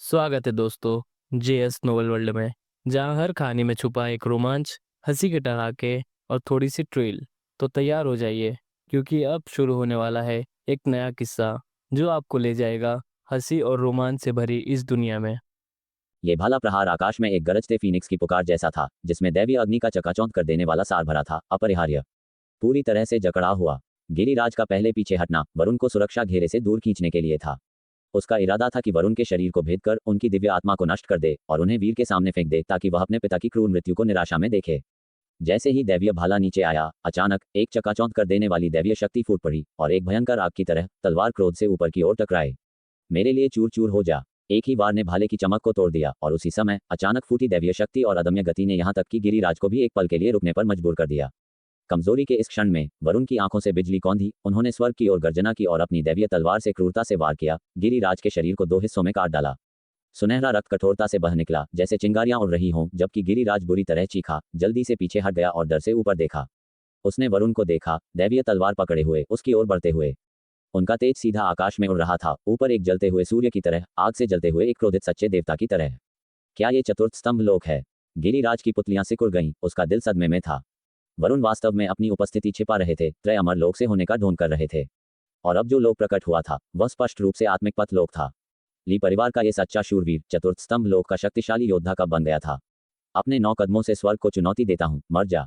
स्वागत है दोस्तों जेएस नोवेल वर्ल्ड में। जहां हर कहानी में छुपा एक रोमांच, हंसी के ठहाके और थोड़ी सी ट्रिल। तो तैयार हो जाइए, क्योंकि अब शुरू होने वाला है एक नया किस्सा जो आपको ले जाएगा हंसी और रोमांच से भरी इस दुनिया में। ये भाला प्रहार आकाश में एक गरजते फीनिक्स की पुकार जैसा था, जिसमें दैवीय अग्नि का चकाचौंध कर देने वाला सार भरा था, अपरिहार्य, पूरी तरह से जकड़ा हुआ। गिरिराज का पहले पीछे हटना वरुण को सुरक्षा घेरे से दूर खींचने के लिए था। उसका इरादा था कि वरुण के शरीर को भेद कर उनकी दिव्य आत्मा को नष्ट कर दे और उन्हें वीर के सामने फेंक दे, ताकि वह अपने पिता की क्रूर मृत्यु को निराशा में देखे। जैसे ही दैवीय भाला नीचे आया, अचानक एक चकाचौंध कर देने वाली दैवीय शक्ति फूट पड़ी और एक भयंकर आग की तरह तलवार क्रोध से ऊपर की ओर टकराए। मेरे लिए चूर चूर हो जा। एक ही वार ने भाले की चमक को तोड़ दिया और उसी समय अचानक फूटी दैवीय शक्ति और अदम्य गति ने यहां तक कि गिरिराज को भी एक पल के लिए रुकने पर मजबूर कर दिया। कमजोरी के इस क्षण में वरुण की आंखों से बिजली कौंधी। उन्होंने स्वर्ग की ओर गर्जना की और अपनी दैवीय तलवार से क्रूरता से वार किया। गिरिराज के शरीर को दो हिस्सों में काट डाला। सुनहरा रक्त कठोरता से बह निकला, जैसे चिंगारियां उड़ रही हों, जबकि गिरिराज बुरी तरह चीखा, जल्दी से पीछे हट गया और डर से ऊपर देखा। उसने वरुण को देखा, दैवीय तलवार पकड़े हुए उसकी ओर बढ़ते हुए। उनका तेज सीधा आकाश में उड़ रहा था, ऊपर एक जलते हुए सूर्य की तरह, आग से जलते हुए एक क्रोधित सच्चे देवता की तरह। क्या ये चतुर्थ स्तंभ लोक है? गिरिराज की पुतलियां सिकुड़ गईं, उसका दिल सदमे में था। वरुण वास्तव में अपनी उपस्थिति छिपा रहे थे, त्रय अमर लोक से होने का ढोंग कर रहे थे। और अब जो लोक प्रकट हुआ था वह स्पष्ट रूप से आत्मिक पथ लोक था। ली परिवार का ये सच्चा शूरवीर चतुर्थ स्तंभ लोक का शक्तिशाली योद्धा कब बन गया था। अपने 9 कदमों से स्वर्ग को चुनौती देता हूं, मर जा।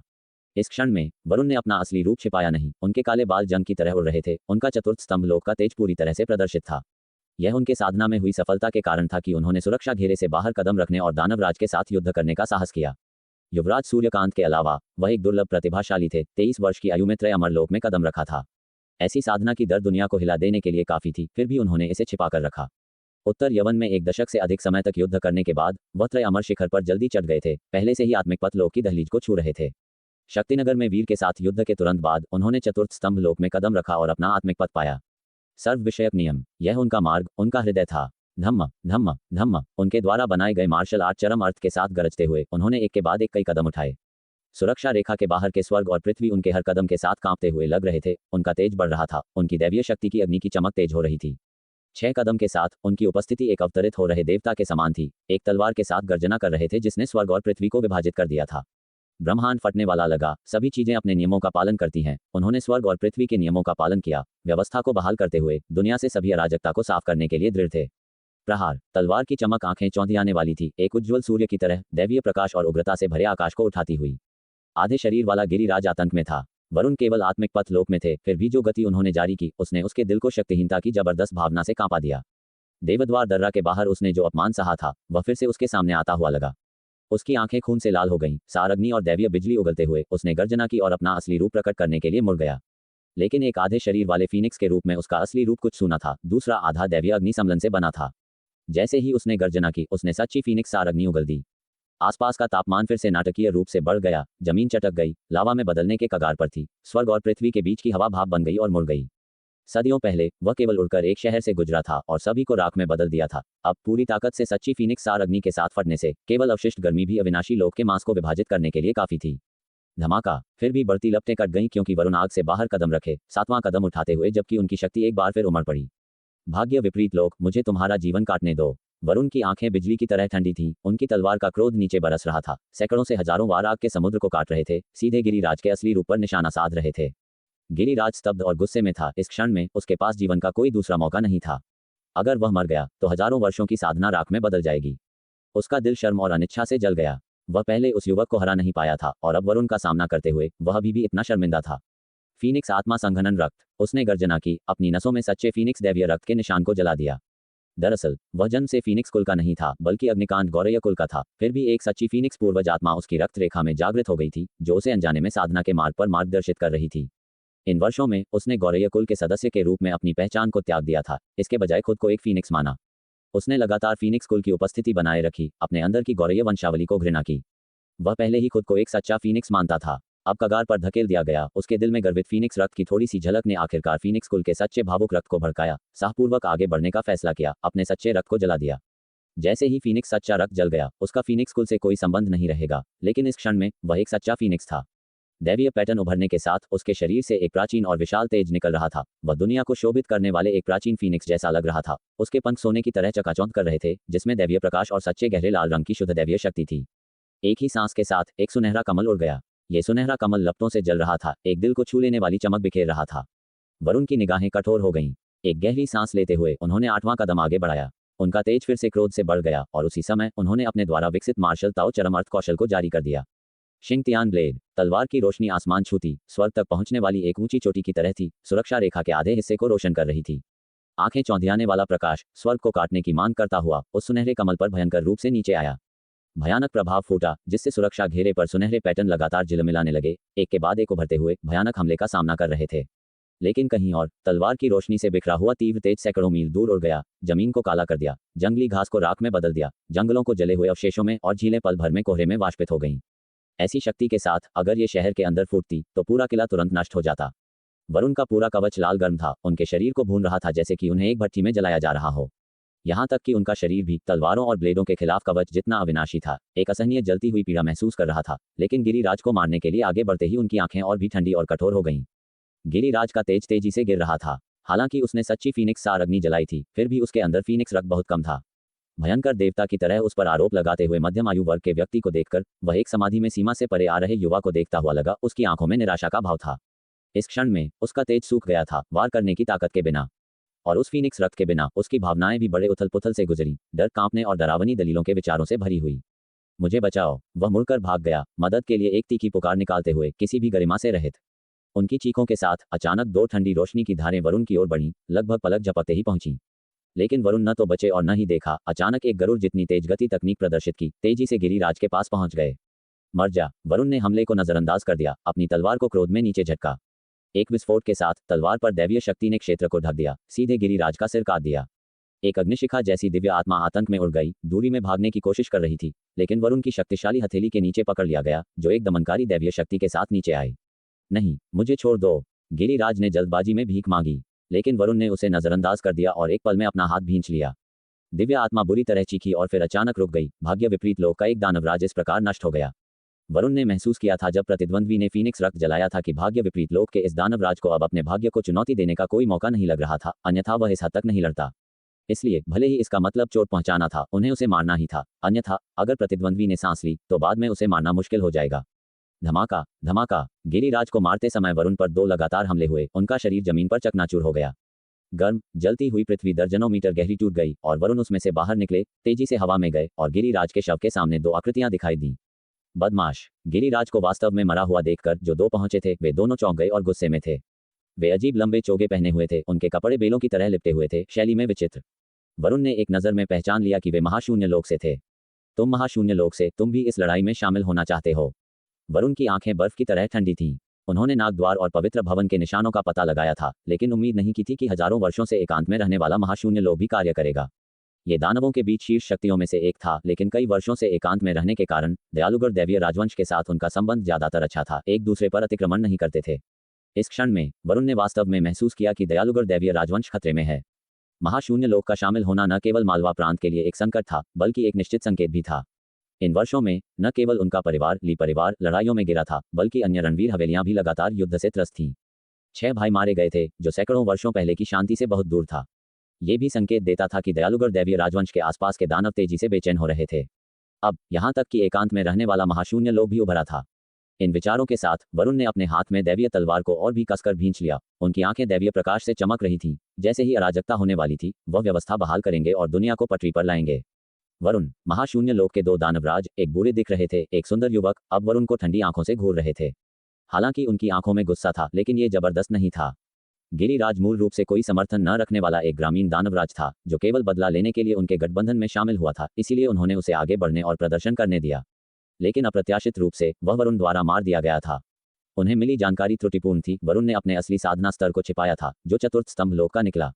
इस क्षण में वरुण ने अपना असली रूप छिपाया नहीं। उनके काले बाल जंग की तरह उड़ रहे थे। उनका चतुर्थ स्तंभ लोक का तेज पूरी तरह से प्रदर्शित था। यह उनके साधना में हुई सफलता के कारण था कि उन्होंने सुरक्षा घेरे से बाहर कदम रखने और दानवराज के साथ युद्ध करने का साहस किया। युवराज सूर्यकांत के अलावा वह एक दुर्लभ प्रतिभाशाली थे। 23 वर्ष की आयु में त्रय अमर लोक में कदम रखा था। ऐसी साधना की दर दुनिया को हिला देने के लिए काफी थी, फिर भी उन्होंने इसे छिपा कर रखा। उत्तर यवन में 1 दशक से अधिक समय तक युद्ध करने के बाद वह त्रय अमर शिखर पर जल्दी चढ़ गए थे। पहले से ही आत्मिक पथ लोक की दहलीज को छू रहे थे। शक्तिनगर में वीर के साथ युद्ध के तुरंत बाद उन्होंने चतुर्थ स्तंभ लोक में कदम रखा और अपना आत्मिक पथ पाया। सर्व विषयक नियम, यह उनका मार्ग, उनका हृदय था। धम्म धम्म धम्म, उनके द्वारा बनाए गए मार्शल आर्ट चरम अर्थ के साथ गरजते हुए उन्होंने एक के बाद एक कई कदम उठाए। सुरक्षा रेखा के बाहर के स्वर्ग और पृथ्वी उनके हर कदम के साथ कांपते हुए लग रहे थे। उनका तेज बढ़ रहा था, उनकी दैवीय शक्ति की अग्नि की चमक तेज हो रही थी। 6 कदम के साथ उनकी उपस्थिति एक अवतरित हो रहे देवता के समान थी। एक तलवार के साथ गर्जना कर रहे थे जिसने स्वर्ग और पृथ्वी को विभाजित कर दिया था। ब्रह्मांड फटने वाला लगा। सभी चीजें अपने नियमों का पालन करती हैं। उन्होंने स्वर्ग और पृथ्वी के नियमों का पालन किया, व्यवस्था को बहाल करते हुए दुनिया से सभी अराजकता को साफ करने के लिए दृढ़ थे। प्रहार, तलवार की चमक आंखें चौंधियाने वाली थी, एक उज्ज्वल सूर्य की तरह, दैवीय प्रकाश और उग्रता से भरे आकाश को उठाती हुई। आधे शरीर वाला गिरिराज आतंक में था। वरुण केवल आत्मिक पथ लोक में थे, फिर भी जो गति उन्होंने जारी की उसने उसके दिल को शक्तिहीनता की जबरदस्त भावना से कांपा दिया। देवद्वार दर्रा के बाहर उसने जो अपमान सहा था वह फिर से उसके सामने आता हुआ लगा। उसकी आंखें खून से लाल हो गईं। सारग्नि और दैवीय बिजली उगलते हुए उसने गर्जना की और अपना असली रूप प्रकट करने के लिए मुड़ गया। लेकिन एक आधे शरीर वाले फीनिक्स के रूप में उसका असली रूप कुछ सूना था। दूसरा आधा दैवीय अग्नि सम्लन से बना था। जैसे ही उसने गर्जना की उसने सच्ची फीनिक्स सारग्नि उगल दी। आसपास का तापमान फिर से नाटकीय रूप से बढ़ गया। जमीन चटक गई, लावा में बदलने के कगार पर थी। स्वर्ग और पृथ्वी के बीच की हवा भाप बन गई और मुड़ गई। सदियों पहले वह केवल उड़कर एक शहर से गुजरा था और सभी को राख में बदल दिया था। अब पूरी ताकत से सच्ची फीनिक्स सार अग्नि के साथ फटने से केवल अवशिष्ट गर्मी भी अविनाशी लोक के मांस को विभाजित करने के लिए काफी थी। धमाका, फिर भी बढ़ती लपटें कट गईं क्योंकि वरुण आग से बाहर कदम रखे, 7वां कदम उठाते हुए, जबकि उनकी शक्ति एक बार फिर उमड़ पड़ी। भाग्य विपरीत लोक, मुझे तुम्हारा जीवन काटने दो। वरुण की आंखें बिजली की तरह ठंडी थीं। उनकी तलवार का क्रोध नीचे बरस रहा था। सैकड़ों से हजारों वार आग के समुद्र को काट रहे थे, सीधे गिरिराज के असली रूप पर निशाना साध रहे थे। गिरिराज स्तब्ध और गुस्से में था। इस क्षण में उसके पास जीवन का कोई दूसरा मौका नहीं था। अगर वह मर गया तो हजारों वर्षों की साधना राख में बदल जाएगी। उसका दिल शर्म और अनिच्छा से जल गया। वह पहले उस युवक को हरा नहीं पाया था और अब वरुण का सामना करते हुए वह अभी भी इतना शर्मिंदा था। फीनिक्स आत्मा संघनन रक्त, उसने गर्जना की। अपनी नसों में सच्चे फीनिक्स दैवीय रक्त के निशान को जला दिया। दरअसल वह जन्म से फीनिक्स कुल का नहीं था, बल्कि अग्निकांत गौरय कुल का था। फिर भी एक सच्ची फीनिक्स पूर्वज आत्मा उसकी रक्त रेखा में जागृत हो गई थी, जो उसे अनजाने में साधना के मार्ग पर मार्गदर्शित कर रही थी। इन वर्षों में उसने गौरय कुल के सदस्य के रूप में अपनी पहचान को त्याग दिया था। इसके बजाय खुद को एक फीनिक्स माना। उसने लगातार फीनिक्स कुल की उपस्थिति बनाए रखी, अपने अंदर की गौरय वंशावली को घृणा की। वह पहले ही खुद को एक सच्चा फीनिक्स मानता था, अब कगार पर धकेल दिया गया। उसके दिल में गर्वित फीनिक्स रक्त की थोड़ी सी झलक ने आखिरकार फीनिक्स कुल के सच्चे भावुक रक्त को भड़काया। साहपूर्वक आगे बढ़ने का फैसला किया, अपने सच्चे रक्त को जला दिया। जैसे ही फीनिक्स सच्चा रक्त जल गया, उसका फीनिक्स कुल से कोई संबंध नहीं रहेगा। लेकिन इस क्षण में वह एक सच्चा फीनिक्स था। दैवीय पैटर्न उभरने के साथ उसके शरीर से एक प्राचीन और विशाल तेज निकल रहा था। वह दुनिया को शोभित करने वाले एक प्राचीन फीनिक्स जैसा लग रहा था। उसके पंख सोने की तरह चकाचौंध कर रहे थे, जिसमें दैवीय प्रकाश और सच्चे गहरे लाल रंग की शुद्ध दैवीय शक्ति थी। एक ही सांस के साथ एक सुनहरा कमल उड़ गया। ये सुनहरा कमल लपटों से जल रहा था, एक दिल को छू लेने वाली चमक बिखेर रहा था। वरुण की निगाहें कठोर हो गईं। एक गहरी सांस लेते हुए उन्होंने 8वां कदम आगे बढ़ाया। उनका तेज फिर से क्रोध से बढ़ गया और उसी समय उन्होंने अपने द्वारा विकसित मार्शल ताओ चरम अर्थ कौशल को जारी कर दिया। शिंगतियान ब्लेड। तलवार की रोशनी आसमान छूती, स्वर्ग तक पहुंचने वाली एक ऊंची चोटी की तरह थी, सुरक्षा रेखा के आधे हिस्से को रोशन कर रही थी। आंखें चौंधियाने वाला प्रकाश स्वर्ग को काटने की मांग करता हुआ उस सुनहरे कमल पर भयंकर रूप से नीचे आया। भयानक प्रभाव फूटा, जिससे सुरक्षा घेरे पर सुनहरे पैटर्न लगातार झिलमिलाने लगे, एक के बाद एक उभरते हुए भयानक हमले का सामना कर रहे थे। लेकिन कहीं और तलवार की रोशनी से बिखरा हुआ तीव्र तेज सैकड़ों मील दूर उड़ गया, जमीन को काला कर दिया, जंगली घास को राख में बदल दिया, जंगलों को जले हुए अवशेषों में और झीलें पल भर में कोहरे में वाष्पित हो गईं। ऐसी शक्ति के साथ अगर ये शहर के अंदर फूटती तो पूरा किला तुरंत नष्ट हो जाता। वरुण का पूरा कवच लाल गर्म था, उनके शरीर को भून रहा था जैसे कि उन्हें एक भट्ठी में जलाया जा रहा हो। यहाँ तक कि उनका शरीर भी तलवारों और ब्लेडों के खिलाफ कवच जितना अविनाशी था। एक असहनीय जलती हुई पीड़ा महसूस कर रहा था, लेकिन गिरिराज को मारने के लिए आगे बढ़ते ही उनकी आंखें और भी ठंडी और कठोर हो गईं। गिरिराज का तेज तेजी से गिर रहा था। हालांकि उसने सच्ची फीनिक्स सार अग्नि जलाई थी, फिर भी उसके अंदर फीनिक्स रक्त बहुत कम था। भयंकर देवता की तरह उस पर आरोप लगाते हुए मध्यम आयु वर्ग के व्यक्ति को देखकर वह एक समाधि में सीमा से परे आ रहे युवा को देखता हुआ लगा। उसकी आंखों में निराशा का भाव था। इस क्षण में उसका तेज सूख गया था, वार करने की ताकत के बिना, और उस फीनिक्स रक्त के बिना उसकी भावनाएं भी बड़े उथल पुथल से गुजरी, डर, कांपने और डरावनी दलीलों के विचारों से भरी हुई। मुझे बचाओ। वह मुड़कर भाग गया, मदद के लिए एक तीखी पुकार निकालते हुए, किसी भी गरिमा से रहित। उनकी चीखों के साथ अचानक दो ठंडी रोशनी की धारें वरुण की ओर बढ़ीं, लगभग पलक झपकते ही पहुंची। लेकिन वरुण न तो बचे और न ही देखा। अचानक एक गरुड़ जितनी तेज गति तकनीक प्रदर्शित की, तेजी से गिरिराज के पास पहुंच गए। मर जा। वरुण ने हमले को नजरअंदाज कर दिया, अपनी तलवार को क्रोध में नीचे झटका। एक विस्फोट के साथ तलवार पर दैवीय शक्ति ने क्षेत्र को ढक दिया, सीधे गिरिराज का सिर काट दिया। एक अग्निशिखा जैसी दिव्य आत्मा आतंक में उड़ गई, दूरी में भागने की कोशिश कर रही थी, लेकिन वरुण की शक्तिशाली हथेली के नीचे पकड़ लिया गया, जो एक दमनकारी दैवीय शक्ति के साथ नीचे आई। नहीं, मुझे छोड़ दो। गिरिराज ने जल्दबाजी में भीख मांगी, लेकिन वरुण ने उसे नजरअंदाज कर दिया और एक पल में अपना हाथ भींच लिया। दिव्य आत्मा बुरी तरह चीखी और फिर अचानक रुक गई। भाग्य विपरीत लोक का एक दानवराज इस प्रकार नष्ट हो गया। वरुण ने महसूस किया था जब प्रतिद्वंद्वी ने फीनिक्स रक्त जलाया था कि भाग्य विपरीत लोक के इस दानवराज को अब अपने भाग्य को चुनौती देने का कोई मौका नहीं लग रहा था, अन्यथा वह इस हद तक नहीं लड़ता। इसलिए भले ही इसका मतलब चोट पहुंचाना था, उन्हें उसे मारना ही था, अन्यथा अगर प्रतिद्वंद्वी ने सांस ली तो बाद में उसे मारना मुश्किल हो जाएगा। धमाका धमाका। गिरिराज को मारते समय वरुण पर दो लगातार हमले हुए, उनका शरीर जमीन पर चकनाचूर हो गया। गर्म जलती हुई पृथ्वी दर्जनों मीटर गहरी टूट गई और वरुण उसमें से बाहर निकले, तेजी से हवा में गए और गिरिराज के शव के सामने दो आकृतियां दिखाई दी। बदमाश। गिरिराज को वास्तव में मरा हुआ देखकर जो दो पहुंचे थे वे दोनों चौंक गए और गुस्से में थे। वे अजीब लंबे चोगे पहने हुए थे, उनके कपड़े बेलों की तरह लिपटे हुए थे, शैली में विचित्र। वरुण ने एक नजर में पहचान लिया कि वे महाशून्य लोक से थे। तुम महाशून्य लोक से, तुम भी इस लड़ाई में शामिल होना चाहते हो? वरुण की आंखें बर्फ की तरह ठंडी थीं। उन्होंने नागद्वार और पवित्र भवन के निशानों का पता लगाया था, लेकिन उम्मीद नहीं की थी कि हजारों वर्षों से एकांत में रहने वाला महाशून्य लोक भी कार्य करेगा। ये दानवों के बीच शीर्ष शक्तियों में से एक था, लेकिन कई वर्षों से एकांत में रहने के कारण दयालुगढ़ दैवीय राजवंश के साथ उनका संबंध ज्यादातर अच्छा था, एक दूसरे पर अतिक्रमण नहीं करते थे। इस क्षण में वरुण ने वास्तव में महसूस किया कि दयालुगढ़ दैवीय राजवंश खतरे में है। महाशून्य लोक का शामिल होना न केवल मालवा प्रांत के लिए एक संकट था, बल्कि एक निश्चित संकेत भी था। इन वर्षों में न केवल उनका परिवार ली परिवार लड़ाइयों में गिरा था, बल्कि अन्य रणवीर हवेलियां भी लगातार युद्ध से त्रस्त थीं। 6 भाई मारे गए थे, जो सैकड़ों वर्षों पहले की शांति से बहुत दूर था। ये भी संकेत देता था कि दयालुगढ़ दैवीय राजवंश के आसपास के दानव तेजी से बेचैन हो रहे थे। अब यहाँ तक कि एकांत में रहने वाला महाशून्य लोक भी उभरा था। इन विचारों के साथ वरुण ने अपने हाथ में दैवीय तलवार को और भी कसकर भींच लिया। उनकी आंखें दैवीय प्रकाश से चमक रही थीं। जैसे ही अराजकता होने वाली थी, वह व्यवस्था बहाल करेंगे और दुनिया को पटरी पर लाएंगे। वरुण। महाशून्य लोक के दो दानवराज एक बूढ़े दिख रहे थे, एक सुंदर युवक अब वरुण को ठंडी आंखों से घूर रहे थे। हालांकि उनकी आंखों में गुस्सा था, लेकिन ये जबरदस्त नहीं था। गिरिराज मूल रूप से कोई समर्थन न रखने वाला एक ग्रामीण दानवराज था, जो केवल बदला लेने के लिए उनके गठबंधन में शामिल हुआ था, इसीलिए उन्होंने उसे आगे बढ़ने और प्रदर्शन करने दिया। लेकिन अप्रत्याशित रूप से वह वरुण द्वारा मार दिया गया था। उन्हें मिली जानकारी त्रुटिपूर्ण थी। वरुण ने अपने असली साधना स्तर को छिपाया था, जो चतुर्थ स्तंभ लोक का निकला।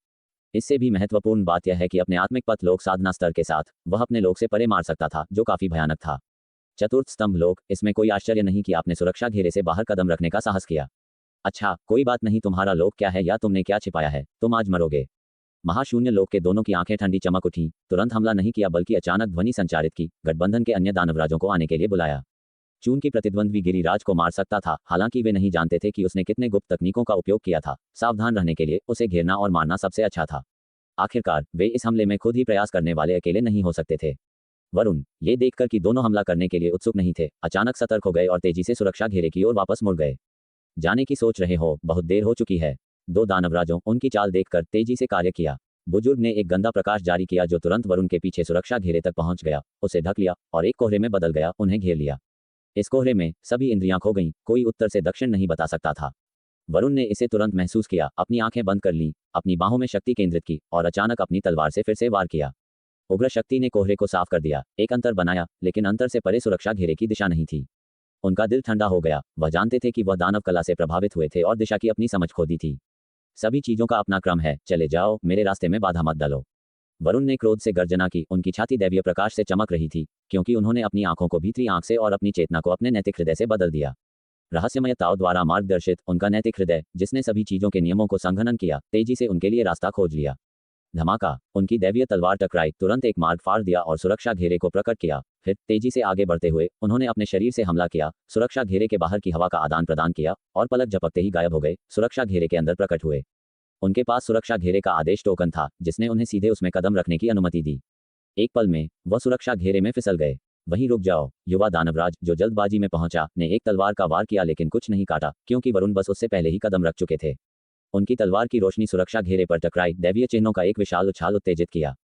इससे भी महत्वपूर्ण बात यह है कि अपने आत्मिक पथ लोक साधना स्तर के साथ वह अपने लोक से परे मार सकता था, जो काफी भयानक था। चतुर्थ स्तंभ लोक। इसमें कोई आश्चर्य नहीं कि आपने सुरक्षा घेरे से बाहर कदम रखने का साहस किया। अच्छा, कोई बात नहीं, तुम्हारा लोक क्या है या तुमने क्या छिपाया है, तुम आज मरोगे। महाशून्य लोक के दोनों की आंखें ठंडी चमक उठी। तुरंत हमला नहीं किया, बल्कि अचानक ध्वनि संचारित की, गठबंधन के अन्य दानवराजों को आने के लिए बुलाया। चून की प्रतिद्वंद्वी गिरिराज को मार सकता था, हालांकि वे नहीं जानते थे कि उसने कितने गुप्त तकनीकों का उपयोग किया था। सावधान रहने के लिए उसे घेरना और मारना सबसे अच्छा था। आखिरकार वे इस हमले में खुद ही प्रयास करने वाले अकेले नहीं हो सकते थे। वरुण ये देखकर कि दोनों हमला करने के लिए उत्सुक नहीं थे, अचानक सतर्क हो गए और तेजी से सुरक्षा घेरे की ओर वापस मुड़ गए। जाने की सोच रहे हो, बहुत देर हो चुकी है। दो दानवराजों उनकी चाल देखकर तेजी से कार्य किया। बुजुर्ग ने एक गंदा प्रकाश जारी किया जो तुरंत वरुण के पीछे सुरक्षा घेरे तक पहुंच गया, उसे ढक लिया और एक कोहरे में बदल गया, उन्हें घेर लिया। इस कोहरे में सभी इंद्रियां खो गईं, कोई उत्तर से दक्षिण नहीं बता सकता था। वरुण ने इसे तुरंत महसूस किया, अपनी आंखें बंद कर लीं, अपनी बाहों में शक्ति केंद्रित की और अचानक अपनी तलवार से फिर से वार किया। उग्र शक्ति ने कोहरे को साफ कर दिया, एक अंतर बनाया, लेकिन अंतर से परे सुरक्षा घेरे की दिशा नहीं थी। उनका दिल ठंडा हो गया, वह जानते थे कि वह दानव कला से प्रभावित हुए थे और दिशा की अपनी समझ खो दी थी। सभी चीजों का अपना क्रम है, चले जाओ, मेरे रास्ते में बाधा मत डालो। वरुण ने क्रोध से गर्जना की, उनकी छाती दैवीय प्रकाश से चमक रही थी, क्योंकि उन्होंने अपनी आंखों को भीतरी आंख से और अपनी चेतना को अपने नैतिक हृदय से बदल दिया। रहस्यमय ताओ द्वारा मार्गदर्शित उनका नैतिक हृदय, जिसने सभी चीजों के नियमों को संघनन किया, तेजी से उनके लिए रास्ता खोज लिया। धमाका, उनकी दैवीय तलवार टकराई, तुरंत एक मार्ग फाड़ दिया और सुरक्षा घेरे को प्रकट किया। फिर तेजी से आगे बढ़ते हुए उन्होंने अपने शरीर से हमला किया, सुरक्षा घेरे के बाहर की हवा का आदान प्रदान किया और पलक झपकते ही गायब हो गए, सुरक्षा घेरे के अंदर प्रकट हुए। उनके पास सुरक्षा घेरे का आदेश टोकन था, जिसने उन्हें सीधे उसमें कदम रखने की अनुमति दी। एक पल में वह सुरक्षा घेरे में फिसल गए। वहीं रुक जाओ, युवा दानवराज, जो जल्दबाजी में पहुंचा, ने एक तलवार का वार किया लेकिन कुछ नहीं काटा, क्योंकि वरुण बस उससे पहले ही कदम रख चुके थे। उनकी तलवार की रोशनी सुरक्षा घेरे पर टकराई, दैवीय चिन्हों का एक विशाल उछाल उत्तेजित किया।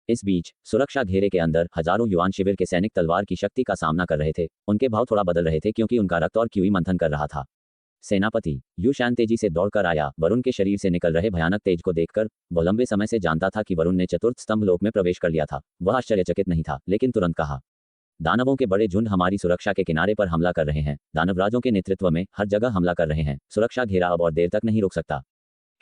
इस बीच सुरक्षा घेरे के अंदर हजारों युवान शिविर के सैनिक तलवार की शक्ति का सामना कर रहे थे। उनके भाव थोड़ा बदल रहे थे क्योंकि उनका रक्त और क्यूई मंथन कर रहा था। सेनापति यू शैन तेजी से दौड़कर आया। वरुण के शरीर से निकल रहे भयानक तेज को देखकर वह लंबे समय से जानता था कि वरुण ने चतुर्थ स्तंभ लोक में प्रवेश कर लिया था। वह आश्चर्यचकित नहीं था, लेकिन तुरंत कहा, दानवों के बड़े झुंड हमारी सुरक्षा के किनारे पर हमला कर रहे हैं। दानवराजों के नेतृत्व में हर जगह हमला कर रहे हैं। सुरक्षा घेरा अब और देर तक नहीं रुक सकता।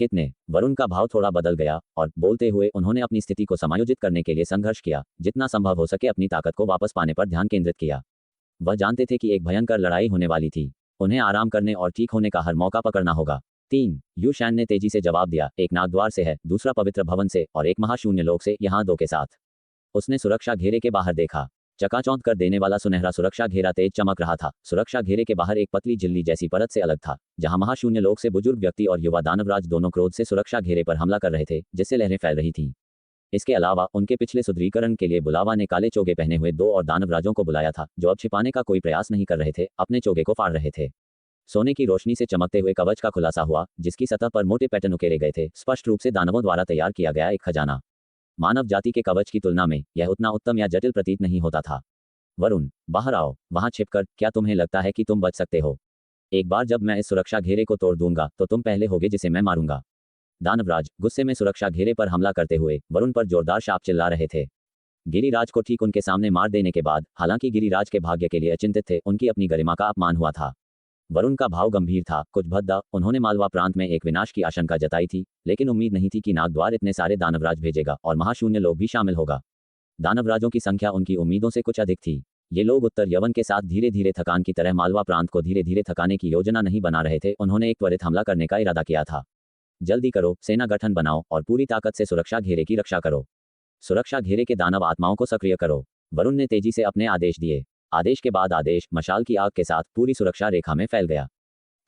कितने? वरुण का भाव थोड़ा बदल गया और बोलते हुए उन्होंने अपनी स्थिति को समायोजित करने के लिए संघर्ष किया, जितना संभव हो सके अपनी ताकत को वापस पाने पर ध्यान केंद्रित किया। वह जानते थे कि एक भयंकर लड़ाई होने वाली थी। उन्हें आराम करने और ठीक होने का हर मौका पकड़ना होगा। 3 यू शैन ने तेजी से जवाब दिया, एक नागद्वार से है, दूसरा पवित्र भवन से और एक महाशून्य लोक से, यहाँ 2 के साथ। उसने सुरक्षा घेरे के बाहर देखा। चकाचौंध कर देने वाला सुनहरा सुरक्षा घेरा तेज चमक रहा था। सुरक्षा घेरे के बाहर एक पतली झिल्ली जैसी परत से अलग था, जहां महाशून्य लोक से बुजुर्ग व्यक्ति और युवा दानवराज दोनों क्रोध से सुरक्षा घेरे पर हमला कर रहे थे, जिससे लहरें फैल रही थीं। इसके अलावा उनके पिछले सुदृढ़ीकरण के लिए बुलावा ने काले चोगे पहने हुए 2 और दानवराजों को बुलाया था, जो अब छिपाने का कोई प्रयास नहीं कर रहे थे, अपने चोगे को फाड़ रहे थे। सोने की रोशनी से चमकते हुए कवच का खुलासा हुआ, जिसकी सतह पर मोटे पैटर्न उकेरे गए थे, स्पष्ट रूप से दानवों द्वारा तैयार किया गया एक खजाना। मानव जाति के कवच की तुलना में यह उतना उत्तम या जटिल प्रतीत नहीं होता था। वरुण, बाहर आओ, वहां छिपकर, क्या तुम्हें लगता है कि तुम बच सकते हो? एक बार जब मैं इस सुरक्षा घेरे को तोड़ दूंगा तो तुम पहले होगे जिसे मैं मारूंगा। दानवराज गुस्से में सुरक्षा घेरे पर हमला करते हुए वरुण पर जोरदार शाप चिल्ला रहे थे। गिरिराज को ठीक उनके सामने मार देने के बाद, हालांकि गिरिराज के भाग्य के लिए अचिंतित थे, उनकी अपनी गरिमा का अपमान हुआ था। वरुण का भाव गंभीर था, कुछ भद्दा। उन्होंने मालवा प्रांत में एक विनाश की आशंका जताई थी, लेकिन उम्मीद नहीं थी कि नागद्वार इतने सारे दानवराज भेजेगा और महाशून्य लोग भी शामिल होगा। दानवराजों की संख्या उनकी उम्मीदों से कुछ अधिक थी। ये लोग उत्तर यवन के साथ धीरे धीरे थकान की तरह मालवा प्रांत को धीरे धीरे थकाने की योजना नहीं बना रहे थे। उन्होंने एक त्वरित हमला करने का इरादा किया था। जल्दी करो, सेना गठन बनाओ और पूरी ताकत से सुरक्षा घेरे की रक्षा करो। सुरक्षा घेरे के दानव आत्माओं को सक्रिय करो। वरुण ने तेजी से अपने आदेश दिए। आदेश के बाद आदेश मशाल की आग के साथ पूरी सुरक्षा रेखा में फैल गया।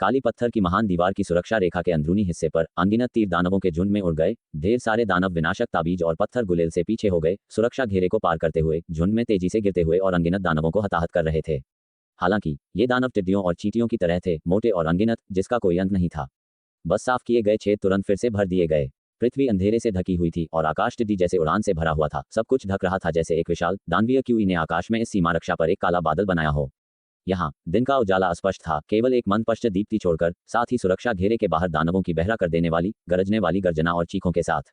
काली पत्थर की महान दीवार की सुरक्षा रेखा के अंदरूनी हिस्से पर अनगिनत तीर दानवों के झुंड में उड़ गए। ढेर सारे दानव विनाशक ताबीज और पत्थर गुलेल से पीछे हो गए, सुरक्षा घेरे को पार करते हुए झुंड में तेजी से गिरते हुए और अनगिनत दानवों को हताहत कर रहे थे। हालांकि ये दानव टिड्डियों और चींटियों की तरह थे, मोटे और अनगिनत, जिसका कोई अंत नहीं था। बस साफ किए गए छेद तुरंत फिर से भर दिए गए। पृथ्वी अंधेरे से ढकी हुई थी और आकाश टिड्डी जैसे उड़ान से भरा हुआ था। सब कुछ ढक रहा था जैसे एक विशाल दानवीय क्यूई ने आकाश में इस सीमा रक्षा पर एक काला बादल बनाया हो। यहाँ दिन का उजाला अस्पष्ट था, केवल एक मंदपश्च दीप्ति छोड़कर, साथ ही सुरक्षा घेरे के बाहर दानवों की बहरा कर देने वाली गरजने वाली गर्जना और चीखों के साथ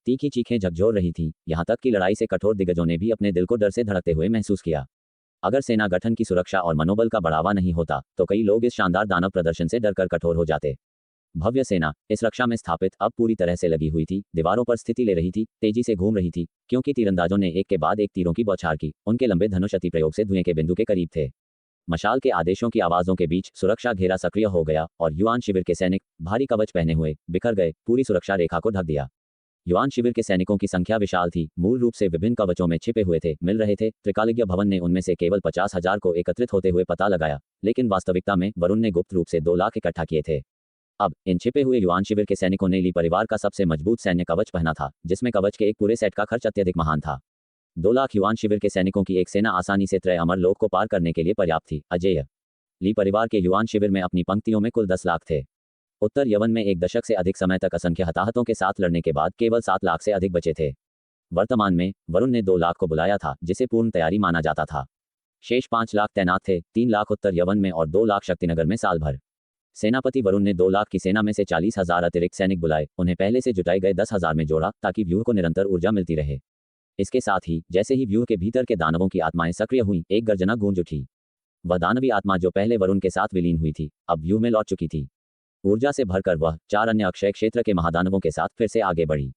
तीखी चीखें झकझोर रही थीं। यहाँ तक कि लड़ाई से कठोर दिग्गजों ने भी अपने दिल को डर से धड़कते हुए महसूस किया। अगर सेना गठन की सुरक्षा और मनोबल का बढ़ावा नहीं होता तो कई लोग इस शानदार दानव प्रदर्शन से डरकर कठोर हो जाते। भव्य सेना इस रक्षा में स्थापित अब पूरी तरह से लगी हुई थी, दीवारों पर स्थिति ले रही थी, तेजी से घूम रही थी, क्योंकि तीरंदाजों ने एक के बाद एक तीरों की बौछार की। उनके लंबे धनुष अति प्रयोग से धुएं के बिंदु के करीब थे। मशाल के आदेशों की आवाजों के बीच सुरक्षा घेरा सक्रिय हो गया और युवान शिविर के सैनिक भारी कवच पहने हुए बिखर गए, पूरी सुरक्षा रेखा को ढक दिया। युआन शिविर के सैनिकों की संख्या विशाल थी, मूल रूप से विभिन्न कवचों में छिपे हुए थे, मिल रहे थे। त्रिकालिज्ञ भवन ने उनमें से केवल 50,000 को एकत्रित होते हुए पता लगाया, लेकिन वास्तविकता में वरुण ने गुप्त रूप से 2 लाख इकट्ठा किए थे। अब इन छिपे हुए युआन शिविर के सैनिकों ने ली परिवार का सबसे मजबूत सैन्य कवच पहना था, जिसमें कवच के एक पूरे सेट का खर्च अत्यधिक महान था। 2 लाख युआन शिविर के सैनिकों की एक सेना आसानी से त्रय अमर लोक को पार करने के लिए पर्याप्त थी। अजेय ली परिवार के युआन शिविर में अपनी पंक्तियों में कुल 10 लाख थे। उत्तर यवन में एक दशक से अधिक समय तक असंख्य हताहतों के साथ लड़ने के बाद केवल 7 लाख से अधिक बचे थे। वर्तमान में वरुण ने 2 लाख को बुलाया था, जिसे पूर्ण तैयारी माना जाता था। शेष 5 लाख तैनात थे, 3 लाख उत्तर यवन में और 2 लाख शक्तिनगर में साल भर। सेनापति वरुण ने 2 लाख की सेना में से 40,000 अतिरिक्त सैनिक बुलाए, उन्हें पहले से जुटाए गए 10,000 में जोड़ा, ताकि व्यूह को निरंतर ऊर्जा मिलती रहे। इसके साथ ही जैसे ही व्यूह के भीतर के दानवों की आत्माएं सक्रिय हुई, एक गर्जना गूंज उठी। वह दानवी आत्मा जो पहले वरुण के साथ विलीन हुई थी, अब व्यूह में लौट चुकी थी। ऊर्जा से भरकर वह 4 अन्य अक्षय क्षेत्र के महादानवों के साथ फिर से आगे बढ़ी।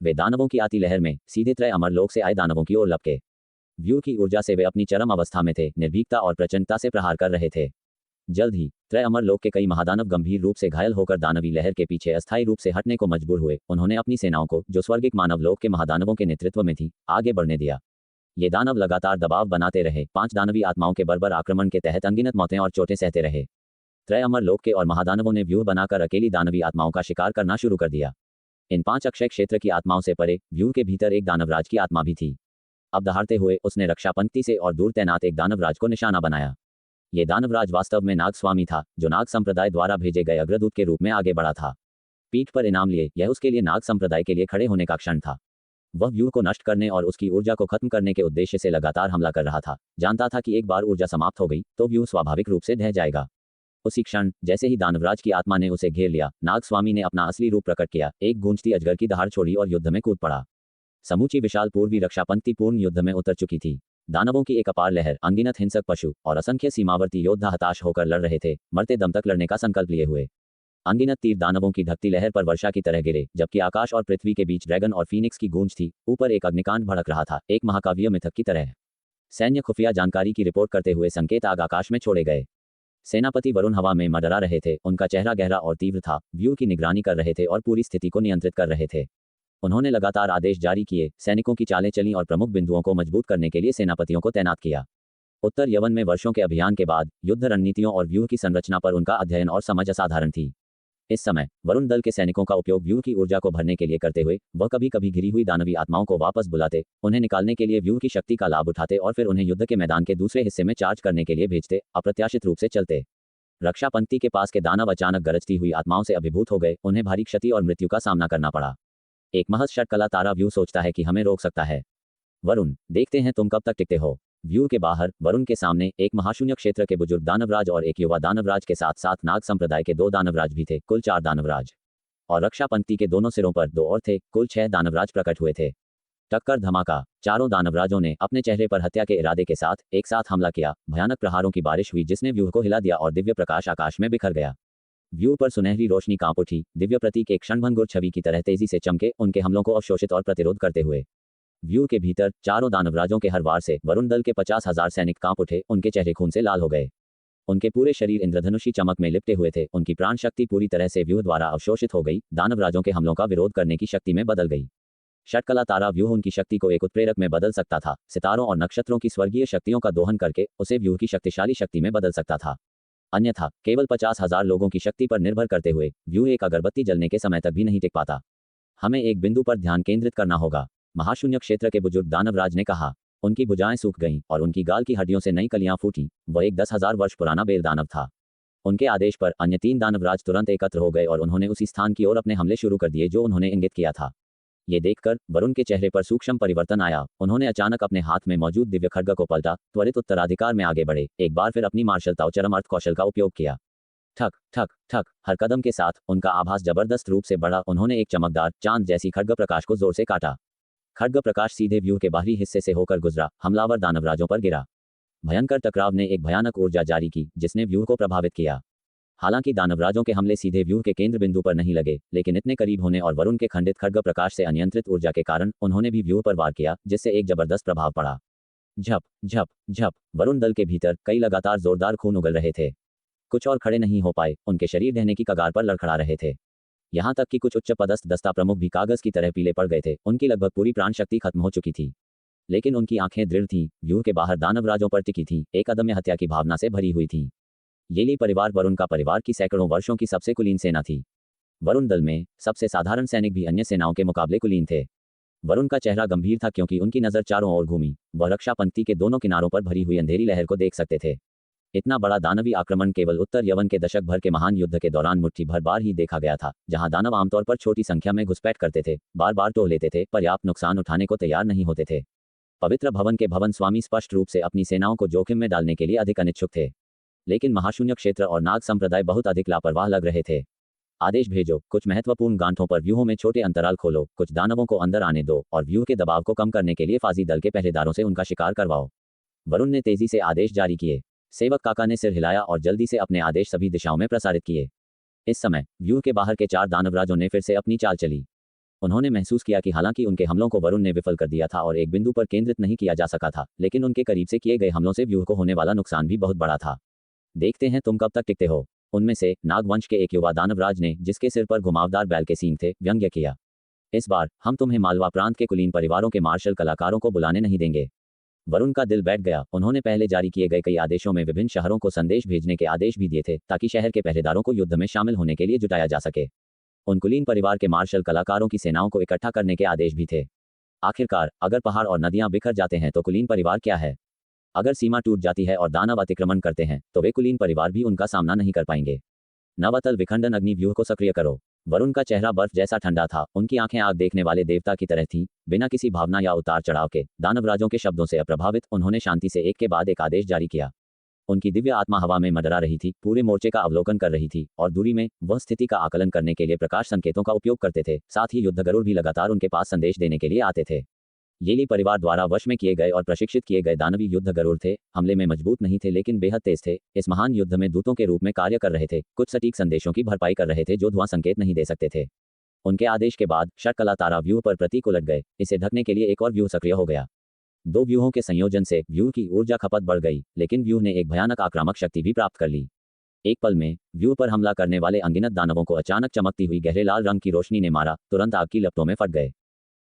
वे दानवों की आती लहर में सीधे त्रय अमर लोक से आए दानवों की ओर लपके। व्यूह की ऊर्जा से वे अपनी चरम अवस्था में थे, निर्भीकता और प्रचंडता से प्रहार कर रहे थे। जल्द ही त्रय अमर लोक के कई महादानव गंभीर रूप से घायल होकर दानवी लहर के पीछे अस्थायी रूप से हटने को मजबूर हुए। उन्होंने अपनी सेनाओं को, जो स्वर्गिक मानव लोक के महादानवों के नेतृत्व में थी, आगे बढ़ने दिया। ये दानव लगातार दबाव बनाते रहे। 5 दानवी आत्माओं के बर्बर आक्रमण के तहत अनगिनत मौतें और चोटें सहते रहे। त्रय अमर लोक के और महादानवों ने व्यूह बनाकर अकेली दानवी आत्माओं का शिकार करना शुरू कर दिया। इन 5 अक्षय क्षेत्र की आत्माओं से परे व्यूह के भीतर एक दानवराज की आत्मा भी थी। अब दहाड़ते हुए उसने रक्षा पंक्ति से और दूर तैनात एक दानवराज को निशाना बनाया। ये दानवराज वास्तव में नाग स्वामी था, जो नाग संप्रदाय द्वारा भेजे गए अग्रदूत के रूप में आगे बढ़ा था। पीठ पर इनाम लिए यह उसके लिए नाग संप्रदाय के लिए खड़े होने का क्षण था। वह व्यूह को नष्ट करने और उसकी ऊर्जा को खत्म करने के उद्देश्य से लगातार हमला कर रहा था। जानता था कि एक बार ऊर्जा समाप्त हो गई तो व्यूह स्वाभाविक रूप से ढह जाएगा। उसी क्षण जैसे ही दानवराज की आत्मा ने उसे घेर लिया, नाग स्वामी ने अपना असली रूप प्रकट किया, एक गूंजती अजगर की दहाड़ छोड़ी और युद्ध में कूद पड़ा। समूची विशाल पूर्वी रक्षा पंक्ति पूर्ण युद्ध में उतर चुकी थी। दानवों की एक अपार लहर, अनगिनत हिंसक पशु और असंख्य सीमावर्ती योद्धा हताश होकर लड़ रहे थे, मरते दम तक लड़ने का संकल्प लिए हुए। अनगिनत तीर दानवों की ढकती लहर पर वर्षा की तरह गिरे, जबकि आकाश और पृथ्वी के बीच ड्रैगन और फीनिक्स की गूंज थी। ऊपर एक अग्निकांड भड़क रहा था, एक महाकाव्य मिथक की तरह। सैन्य खुफिया जानकारी की रिपोर्ट करते हुए संकेत आग आकाश में छोड़े गए। सेनापति वरुण हवा में मंडरा रहे थे। उनका चेहरा गहरा और तीव्र था, व्यूह की निगरानी कर रहे थे और पूरी स्थिति को नियंत्रित कर रहे थे। उन्होंने लगातार आदेश जारी किए, सैनिकों की चालें चलीं और प्रमुख बिंदुओं को मजबूत करने के लिए सेनापतियों को तैनात किया। उत्तर यवन में वर्षों के अभियान के बाद युद्ध रणनीतियों और व्यूह की संरचना पर उनका अध्ययन और समझ असाधारण थी। इस समय वरुण दल के सैनिकों का उपयोग व्यूह की ऊर्जा को भरने के लिए करते हुए, वह कभी कभी घिरी हुई दानवी आत्माओं को वापस बुलाते, उन्हें निकालने के लिए व्यूह की शक्ति का लाभ उठाते और फिर उन्हें युद्ध के मैदान के दूसरे हिस्से में चार्ज करने के लिए भेजते। अप्रत्याशित रूप से चलते रक्षा पंक्ति के पास के दानव अचानक गरजती हुई आत्माओं से अभिभूत हो गए। उन्हें भारी क्षति और मृत्यु का सामना करना पड़ा। एक महज षटकला तारा व्यूह सोचता है कि हमें रोक सकता है। वरुण, देखते हैं तुम कब तक टिकते हो। व्यूह के बाहर वरुण के सामने एक महाशून्य क्षेत्र के बुजुर्ग दानवराज और एक युवा दानवराज के साथ साथ नाग संप्रदाय के 2 दानवराज भी थे, कुल 4 दानवराज। और रक्षा पंक्ति के दोनों सिरों पर 2 और थे, कुल 6 दानवराज प्रकट हुए थे। टक्कर धमाका। चारों दानवराजों ने अपने चेहरे पर हत्या के इरादे के साथ एक साथ हमला किया। भयानक प्रहारों की बारिश हुई जिसने व्यूह को हिला दिया और दिव्य प्रकाश आकाश में बिखर गया। व्यूह पर सुनहरी रोशनी कांप उठी, दिव्य प्रतीक एक क्षणभंगुर छवि की तरह तेजी से चमके, उनके हमलों को अवशोषित और प्रतिरोध करते हुए। व्यूह के भीतर चारों दानवराजों के हर वार से वरुण दल के 50,000 सैनिक कांप उठे, उनके चेहरे खून से लाल हो गए। उनके पूरे शरीर इंद्रधनुषी चमक में लिपटे हुए थे। उनकी प्राण शक्ति पूरी तरह से व्यूह द्वारा अवशोषित हो गई, दानवराजों के हमलों का विरोध करने की शक्ति में बदल गई। षटकला तारा व्यूह उनकी शक्ति को एक उत्प्रेरक में बदल सकता था। सितारों और नक्षत्रों की स्वर्गीय शक्तियों का दोहन करके उसे व्यूह की शक्तिशाली शक्ति में बदल सकता था। अन्यथा केवल 50,000 लोगों की शक्ति पर निर्भर करते हुए व्यूह एक अगरबत्ती जलने के समय तक भी नहीं टिक पाता। हमें एक बिंदु पर ध्यान केंद्रित करना होगा, महाशून्य क्षेत्र के बुजुर्ग दानवराज ने कहा। उनकी भुजाएं सूख गईं और उनकी गाल की हड्डियों से नई कलियां फूटी। वह एक 10,000 वर्ष पुराना बेल दानव था। उनके आदेश पर अन्य 3 दानवराज तुरंत एकत्र हो गए और उन्होंने उसी स्थान की ओर अपने हमले शुरू कर दिए जो उन्होंने इंगित किया था। ये देखकर वरुण के चेहरे पर सूक्ष्म परिवर्तन आया। उन्होंने अचानक अपने हाथ में मौजूद दिव्य खड्ग को पलटा, त्वरित उत्तराधिकार में आगे बढ़े, एक बार फिर अपनी मार्शलता चरम अर्थ कौशल का उपयोग किया। ठक ठक ठक, हर कदम के साथ उनका आभास जबरदस्त रूप से बढ़ा। उन्होंने एक चमकदार चांद जैसी खड्ग प्रकाश को जोर से काटा। खड्ग प्रकाश सीधे व्यूह के बाहरी हिस्से से होकर गुजरा, हमलावर दानवराजों पर गिरा। भयंकर टकराव ने एक भयानक ऊर्जा जारी की जिसने व्यूह को प्रभावित किया। हालांकि दानवराजों के हमले सीधे व्यूह के केंद्र बिंदु पर नहीं लगे, लेकिन इतने करीब होने और वरुण के खंडित खड्ग प्रकाश से अनियंत्रित ऊर्जा के कारण उन्होंने भी व्यूह पर वार किया, जिससे एक जबरदस्त प्रभाव पड़ा। झप झप झप, वरुण दल के भीतर कई लगातार जोरदार खून उगल रहे थे। कुछ और खड़े नहीं हो पाए, उनके शरीर ढहने की कगार पर लड़खड़ा रहे थे। यहाँ तक कि कुछ उच्च पदस्थ दस्ता प्रमुख भी कागज की तरह पीले पड़ गए थे। उनकी लगभग पूरी प्राण शक्ति खत्म हो चुकी थी, लेकिन उनकी आंखें दृढ़ थीं, व्यूह के बाहर दानवराजों पर टिकी थीं, एक अदम्य हत्या की भावना से भरी हुई थीं। येली परिवार वरुण का परिवार की सैकड़ों वर्षों की सबसे कुलीन सेना थी। वरुण दल में सबसे साधारण सैनिक भी अन्य सेनाओं के मुकाबले कुलीन थे। वरुण का चेहरा गंभीर था क्योंकि उनकी नजर चारों ओर घूमी। वह रक्षा पंक्ति के दोनों किनारों पर भरी हुई अंधेरी लहर को देख सकते थे। इतना बड़ा दानवी आक्रमण केवल उत्तर यवन के दशक भर के महान युद्ध के दौरान मुट्ठी भर बार ही देखा गया था, जहां दानव आमतौर पर छोटी संख्या में घुसपैठ करते थे, बार बार टोह लेते थे, पर्याप्त नुकसान उठाने को तैयार नहीं होते थे। पवित्र भवन के भवन स्वामी स्पष्ट रूप से अपनी सेनाओं को जोखिम में डालने के लिए अधिक अनिच्छुक थे, लेकिन महाशून्य क्षेत्र और नाग संप्रदाय बहुत अधिक लापरवाह लग रहे थे। आदेश भेजो, कुछ महत्वपूर्ण गांठों पर व्यूहों में छोटे अंतराल खोलो, कुछ दानवों को अंदर आने दो और व्यूह के दबाव को कम करने के लिए फाजी दल के पहरेदारों से उनका शिकार करवाओ। वरुण ने तेजी से आदेश जारी किए। सेवक काका ने सिर हिलाया और जल्दी से अपने आदेश सभी दिशाओं में प्रसारित किए। इस समय व्यूह के बाहर के 4 दानवराजों ने फिर से अपनी चाल चली। उन्होंने महसूस किया कि हालांकि उनके हमलों को वरुण ने विफल कर दिया था और एक बिंदु पर केंद्रित नहीं किया जा सका था, लेकिन उनके करीब से किए गए हमलों से व्यूह को होने वाला नुकसान भी बहुत बड़ा था। देखते हैं तुम कब तक टिकते हो, उनमें से नागवंश के एक युवा दानवराज ने, जिसके सिर पर घुमावदार बैल के सींग थे, व्यंग्य किया। इस बार हम तुम्हें मालवा प्रांत के कुलीन परिवारों के मार्शल कलाकारों को बुलाने नहीं देंगे। वरुण का दिल बैठ गया। उन्होंने पहले जारी किए गए कई आदेशों में विभिन्न शहरों को संदेश भेजने के आदेश भी दिए थे, ताकि शहर के पहरेदारों को युद्ध में शामिल होने के लिए जुटाया जा सके। उन कुलीन परिवार के मार्शल कलाकारों की सेनाओं को इकट्ठा करने के आदेश भी थे। आखिरकार अगर पहाड़ और नदियां बिखर जाते हैं तो कुलीन परिवार क्या है? अगर सीमा टूट जाती है और दानव अतिक्रमण करते हैं तो वे कुलीन परिवार भी उनका सामना नहीं कर पाएंगे। नवतल विखंडन अग्नि व्यूह को सक्रिय करो। वरुण का चेहरा बर्फ जैसा ठंडा था, उनकी आंखें आग देखने वाले देवता की तरह थीं। बिना किसी भावना या उतार चढ़ाव के, दानवराजों के शब्दों से अप्रभावित, उन्होंने शांति से एक के बाद एक आदेश जारी किया। उनकी दिव्य आत्मा हवा में मंडरा रही थी, पूरे मोर्चे का अवलोकन कर रही थी और दूरी में वह स्थिति का आकलन करने के लिए प्रकाश संकेतों का उपयोग करते थे। साथ ही युद्ध गरुड़ भी लगातार उनके पास संदेश देने के लिए आते थे। येली परिवार द्वारा वश में किए गए और प्रशिक्षित किए गए दानवी युद्ध गरुड़ थे। हमले में मजबूत नहीं थे लेकिन बेहद तेज थे। इस महान युद्ध में दूतों के रूप में कार्य कर रहे थे, कुछ सटीक संदेशों की भरपाई कर रहे थे जो धुआं संकेत नहीं दे सकते थे। उनके आदेश के बाद षटकला तारा व्यूह पर प्रतीक उलट गए। इसे ढकने के लिए एक और व्यूह सक्रिय हो गया। 2 व्यूहों के संयोजन से व्यूह की ऊर्जा खपत बढ़ गई, लेकिन व्यूह ने एक भयानक आक्रामक शक्ति भी प्राप्त कर ली। एक पल में व्यूह पर हमला करने वाले अनगिनत दानवों को अचानक चमकती हुई गहरे लाल रंग की रोशनी ने मारा, तुरंत आग की लपटों में फट गए।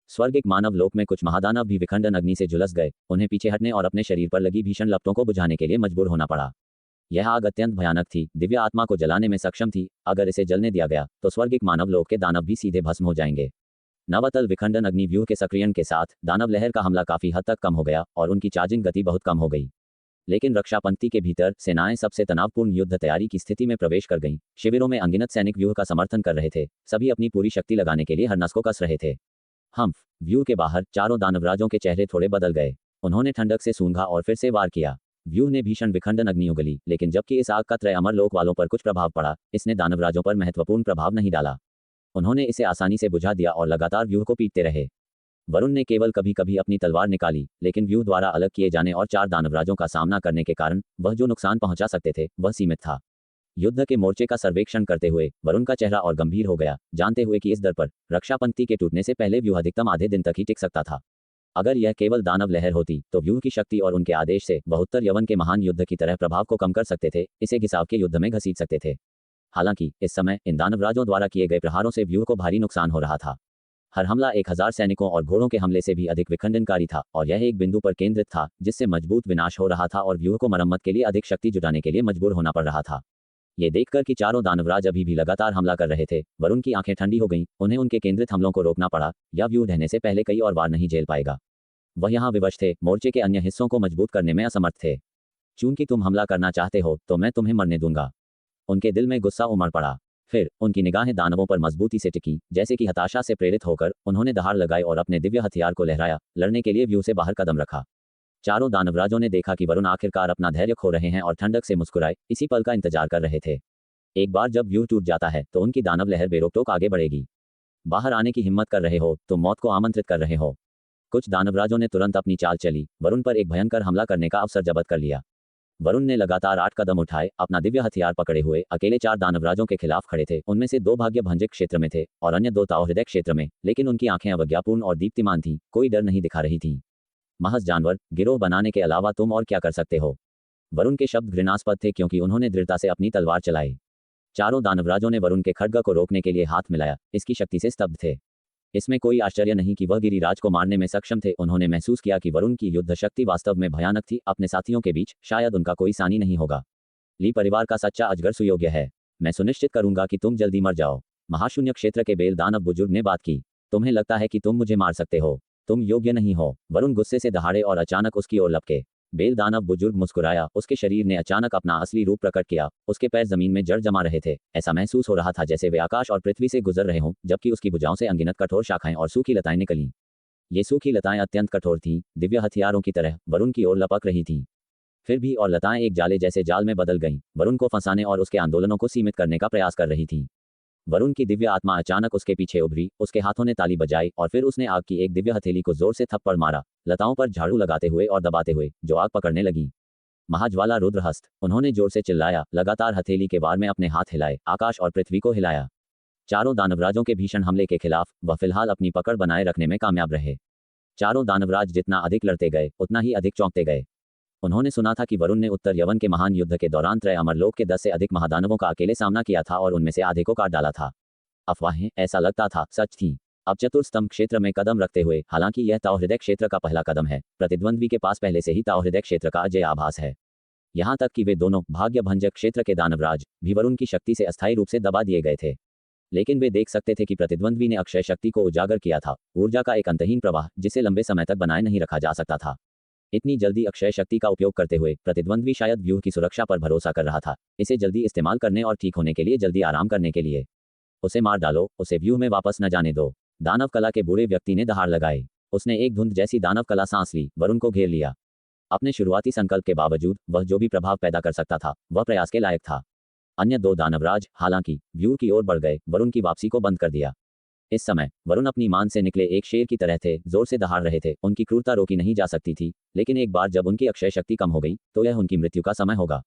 स्वर्गिक मानव लोक में कुछ महादानव भी विखंडन अग्नि से झुलस गए। उन्हें पीछे हटने और अपने शरीर पर लगी भीषण लपटों को बुझाने के लिए मजबूर होना पड़ा। यह आग अत्यंत भयानक थी, दिव्य आत्मा को जलाने में सक्षम थी। अगर इसे जलने दिया गया तो स्वर्गिक मानव लोक के दानव भी सीधे भस्म हो जाएंगे। नवतल विखंडन अग्नि व्यूह के सक्रियण के साथ दानव लहर का हमला काफी हद तक कम हो गया और उनकी चार्जिंग गति बहुत कम हो गई। लेकिन रक्षा पंक्ति के भीतर सेनाएं सबसे तनावपूर्ण युद्ध तैयारी की स्थिति में प्रवेश कर गईं। शिविरों में अनगिनत सैनिक व्यूह का समर्थन कर रहे थे, सभी अपनी पूरी शक्ति लगाने के लिए हर नस को कस रहे थे। व्यूह के बाहर चारों दानवराजों के चेहरे थोड़े बदल गए। उन्होंने ठंडक से सूंघा और फिर से वार किया। व्यूह ने भीषण विखंडन अग्नि उगली, लेकिन जबकि इस आग का त्रय अमर लोक वालों पर कुछ प्रभाव पड़ा, इसने दानवराजों पर महत्वपूर्ण प्रभाव नहीं डाला। उन्होंने इसे आसानी से बुझा दिया और लगातार व्यूह को पीटते रहे। वरुण ने केवल कभी कभी अपनी तलवार निकाली, लेकिन व्यूह द्वारा अलग किए जाने और 4 दानवराजों का सामना करने के कारण वह जो नुकसान पहुंचा सकते थे वह सीमित था। युद्ध के मोर्चे का सर्वेक्षण करते हुए वरुण का चेहरा और गंभीर हो गया, जानते हुए कि इस दर पर रक्षा पंक्ति के टूटने से पहले व्यूह अधिकतम आधे दिन तक ही टिक सकता था। अगर यह केवल दानव लहर होती तो व्यूह की शक्ति और उनके आदेश से वह उत्तर यवन के महान युद्ध की तरह प्रभाव को कम कर सकते थे, इसे घिसाव के युद्ध में घसीट सकते थे। हालांकि इस समय इन दानवराजों द्वारा किए गए प्रहारों से व्यूह को भारी नुकसान हो रहा था। हर हमला 1000 सैनिकों और घोड़ों के हमले से भी अधिक विखंडनकारी था और यह एक बिंदु पर केंद्रित था जिससे मजबूत विनाश हो रहा था और व्यूह को मरम्मत के लिए अधिक शक्ति जुटाने के लिए मजबूर होना पड़ रहा था। ये देखकर कि चारों दानवराज अभी भी लगातार हमला कर रहे थे, वरुण की आंखें ठंडी हो गईं। उन्हें उनके केंद्रित हमलों को रोकना पड़ा, या व्यूह ढहने से पहले कई और वार नहीं झेल पाएगा। वह यहाँ विवश थे, मोर्चे के अन्य हिस्सों को मजबूत करने में असमर्थ थे। चूंकि तुम हमला करना चाहते हो तो मैं तुम्हें मरने दूंगा। उनके दिल में गुस्सा उमड़ पड़ा। फिर उनकी निगाहें दानवों पर मजबूती से टिकी, जैसे कि हताशा से प्रेरित होकर उन्होंने दहाड़ लगाई और अपने दिव्य हथियार को लहराया, लड़ने के लिए व्यूह से बाहर कदम रखा। चारों दानवराजों ने देखा कि वरुण आखिरकार अपना धैर्य खो रहे हैं और ठंडक से मुस्कुराए इसी पल का इंतजार कर रहे थे। एक बार जब व्यूह टूट जाता है तो उनकी दानव लहर बेरोक-टोक आगे बढ़ेगी। बाहर आने की हिम्मत कर रहे हो तो मौत को आमंत्रित कर रहे हो। कुछ दानवराजों ने तुरंत अपनी चाल चली, वरुण पर एक भयंकर हमला करने का अवसर जब्त कर लिया। वरुण ने लगातार 8 कदम उठाए, अपना दिव्य हथियार पकड़े हुए अकेले 4 दानवराजों के खिलाफ खड़े थे। उनमें से 2 भाग्य भंजक क्षेत्र में थे और अन्य 2 ताओ हृदय क्षेत्र में, लेकिन उनकी आंखें अवज्ञापूर्ण और दीप्तिमान थीं, कोई डर नहीं दिखा रही थीं। महज जानवर गिरोह बनाने के अलावा तुम और क्या कर सकते हो? वरुण के शब्द घृणास्पद थे क्योंकि उन्होंने दृढ़ता से अपनी तलवार चलाई। चारों दानवराजों ने वरुण के खड्ग को रोकने के लिए हाथ मिलाया, इसकी शक्ति से स्तब्ध थे। इसमें कोई आश्चर्य नहीं कि वह गिरिराज को मारने में सक्षम थे। उन्होंने महसूस किया कि वरुण की युद्ध शक्ति वास्तव में भयानक थी। अपने साथियों के बीच शायद उनका कोई सानी नहीं होगा। ली परिवार का सच्चा अजगर सुयोग्य है। मैं सुनिश्चित करूंगा कि तुम जल्दी मर जाओ। महाशून्य क्षेत्र के बेल दानव बुजुर्ग ने बात की। तुम्हें लगता है कि तुम मुझे मार सकते हो? तुम योग्य नहीं हो। वरुण गुस्से से दहाड़े और अचानक उसकी ओर लपके। बेल दानव बुजुर्ग मुस्कुराया। उसके शरीर ने अचानक अपना असली रूप प्रकट किया। उसके पैर जमीन में जड़ जमा रहे थे। ऐसा महसूस हो रहा था जैसे वे आकाश और पृथ्वी से गुजर रहे हों, जबकि उसकी भुजाओं से अनगिनत कठोर शाखाएं और सूखी लताएं निकलीं। ये सूखी लताएं अत्यंत कठोर थीं, दिव्य हथियारों की तरह वरुण की ओर लपक रही थीं। फिर भी और लताएं एक जाले जैसे जाल में बदल गईं, वरुण को फंसाने और उसके आंदोलनों को सीमित करने का प्रयास कर रही थीं। वरुण की दिव्य आत्मा अचानक उसके पीछे उभरी। उसके हाथों ने ताली बजाई और फिर उसने आग की एक दिव्य हथेली को जोर से थप्पड़ मारा, लताओं पर झाड़ू लगाते हुए और दबाते हुए, जो आग पकड़ने लगी। महाज्वाला रुद्रहस्त, उन्होंने जोर से चिल्लाया, लगातार हथेली के वार में अपने हाथ हिलाए, आकाश और पृथ्वी को हिलाया। चारों दानवराजों के भीषण हमले के खिलाफ वह फिलहाल अपनी पकड़ बनाए रखने में कामयाब रहे। चारों दानवराज जितना अधिक लड़ते गए, उतना ही अधिक चौंकते गए। उन्होंने सुना था कि वरुण ने उत्तर यवन के महान युद्ध के दौरान त्रय अमरलोक के 10 से अधिक महादानवों का अकेले सामना किया था और उनमें से आधे को काट डाला था। अफवाहें, ऐसा लगता था, सच थी। अब चतुर्स्तंभ क्षेत्र में कदम रखते हुए, हालांकि यह ताओहृदय क्षेत्र का पहला कदम है, प्रतिद्वंद्वी के पास पहले से ही ताओहृदय क्षेत्र का अजय आभास है। यहाँ तक कि वे दोनों भाग्य भंजक क्षेत्र के दानवराज भी वरुण की शक्ति से अस्थायी रूप से दबा दिए गए थे। लेकिन वे देख सकते थे कि प्रतिद्वंद्वी ने अक्षय शक्ति को उजागर किया था, ऊर्जा का एक अंतहीन प्रवाह जिसे लंबे समय तक बनाए नहीं रखा जा सकता था। इतनी जल्दी अक्षय शक्ति का उपयोग करते हुए प्रतिद्वंद्वी शायद व्यूह की सुरक्षा पर भरोसा कर रहा था, इसे जल्दी इस्तेमाल करने और ठीक होने के लिए जल्दी आराम करने के लिए। उसे मार डालो, उसे व्यूह में वापस न जाने दो। दानव कला के बूढ़े व्यक्ति ने दहाड़ लगाई। उसने एक धुंध जैसी दानव कला सांस ली, वरुण को घेर लिया। अपने शुरुआती संकल्प के बावजूद वह जो भी प्रभाव पैदा कर सकता था, वह प्रयास के लायक था। अन्य दो दानवराज हालांकि व्यूह की ओर बढ़ गए, वरुण की वापसी को बंद कर दिया। इस समय वरुण अपनी मान से निकले एक शेर की तरह थे, जोर से दहाड़ रहे थे। उनकी क्रूरता रोकी नहीं जा सकती थी, लेकिन एक बार जब उनकी अक्षय शक्ति कम हो गई, तो यह उनकी मृत्यु का समय होगा।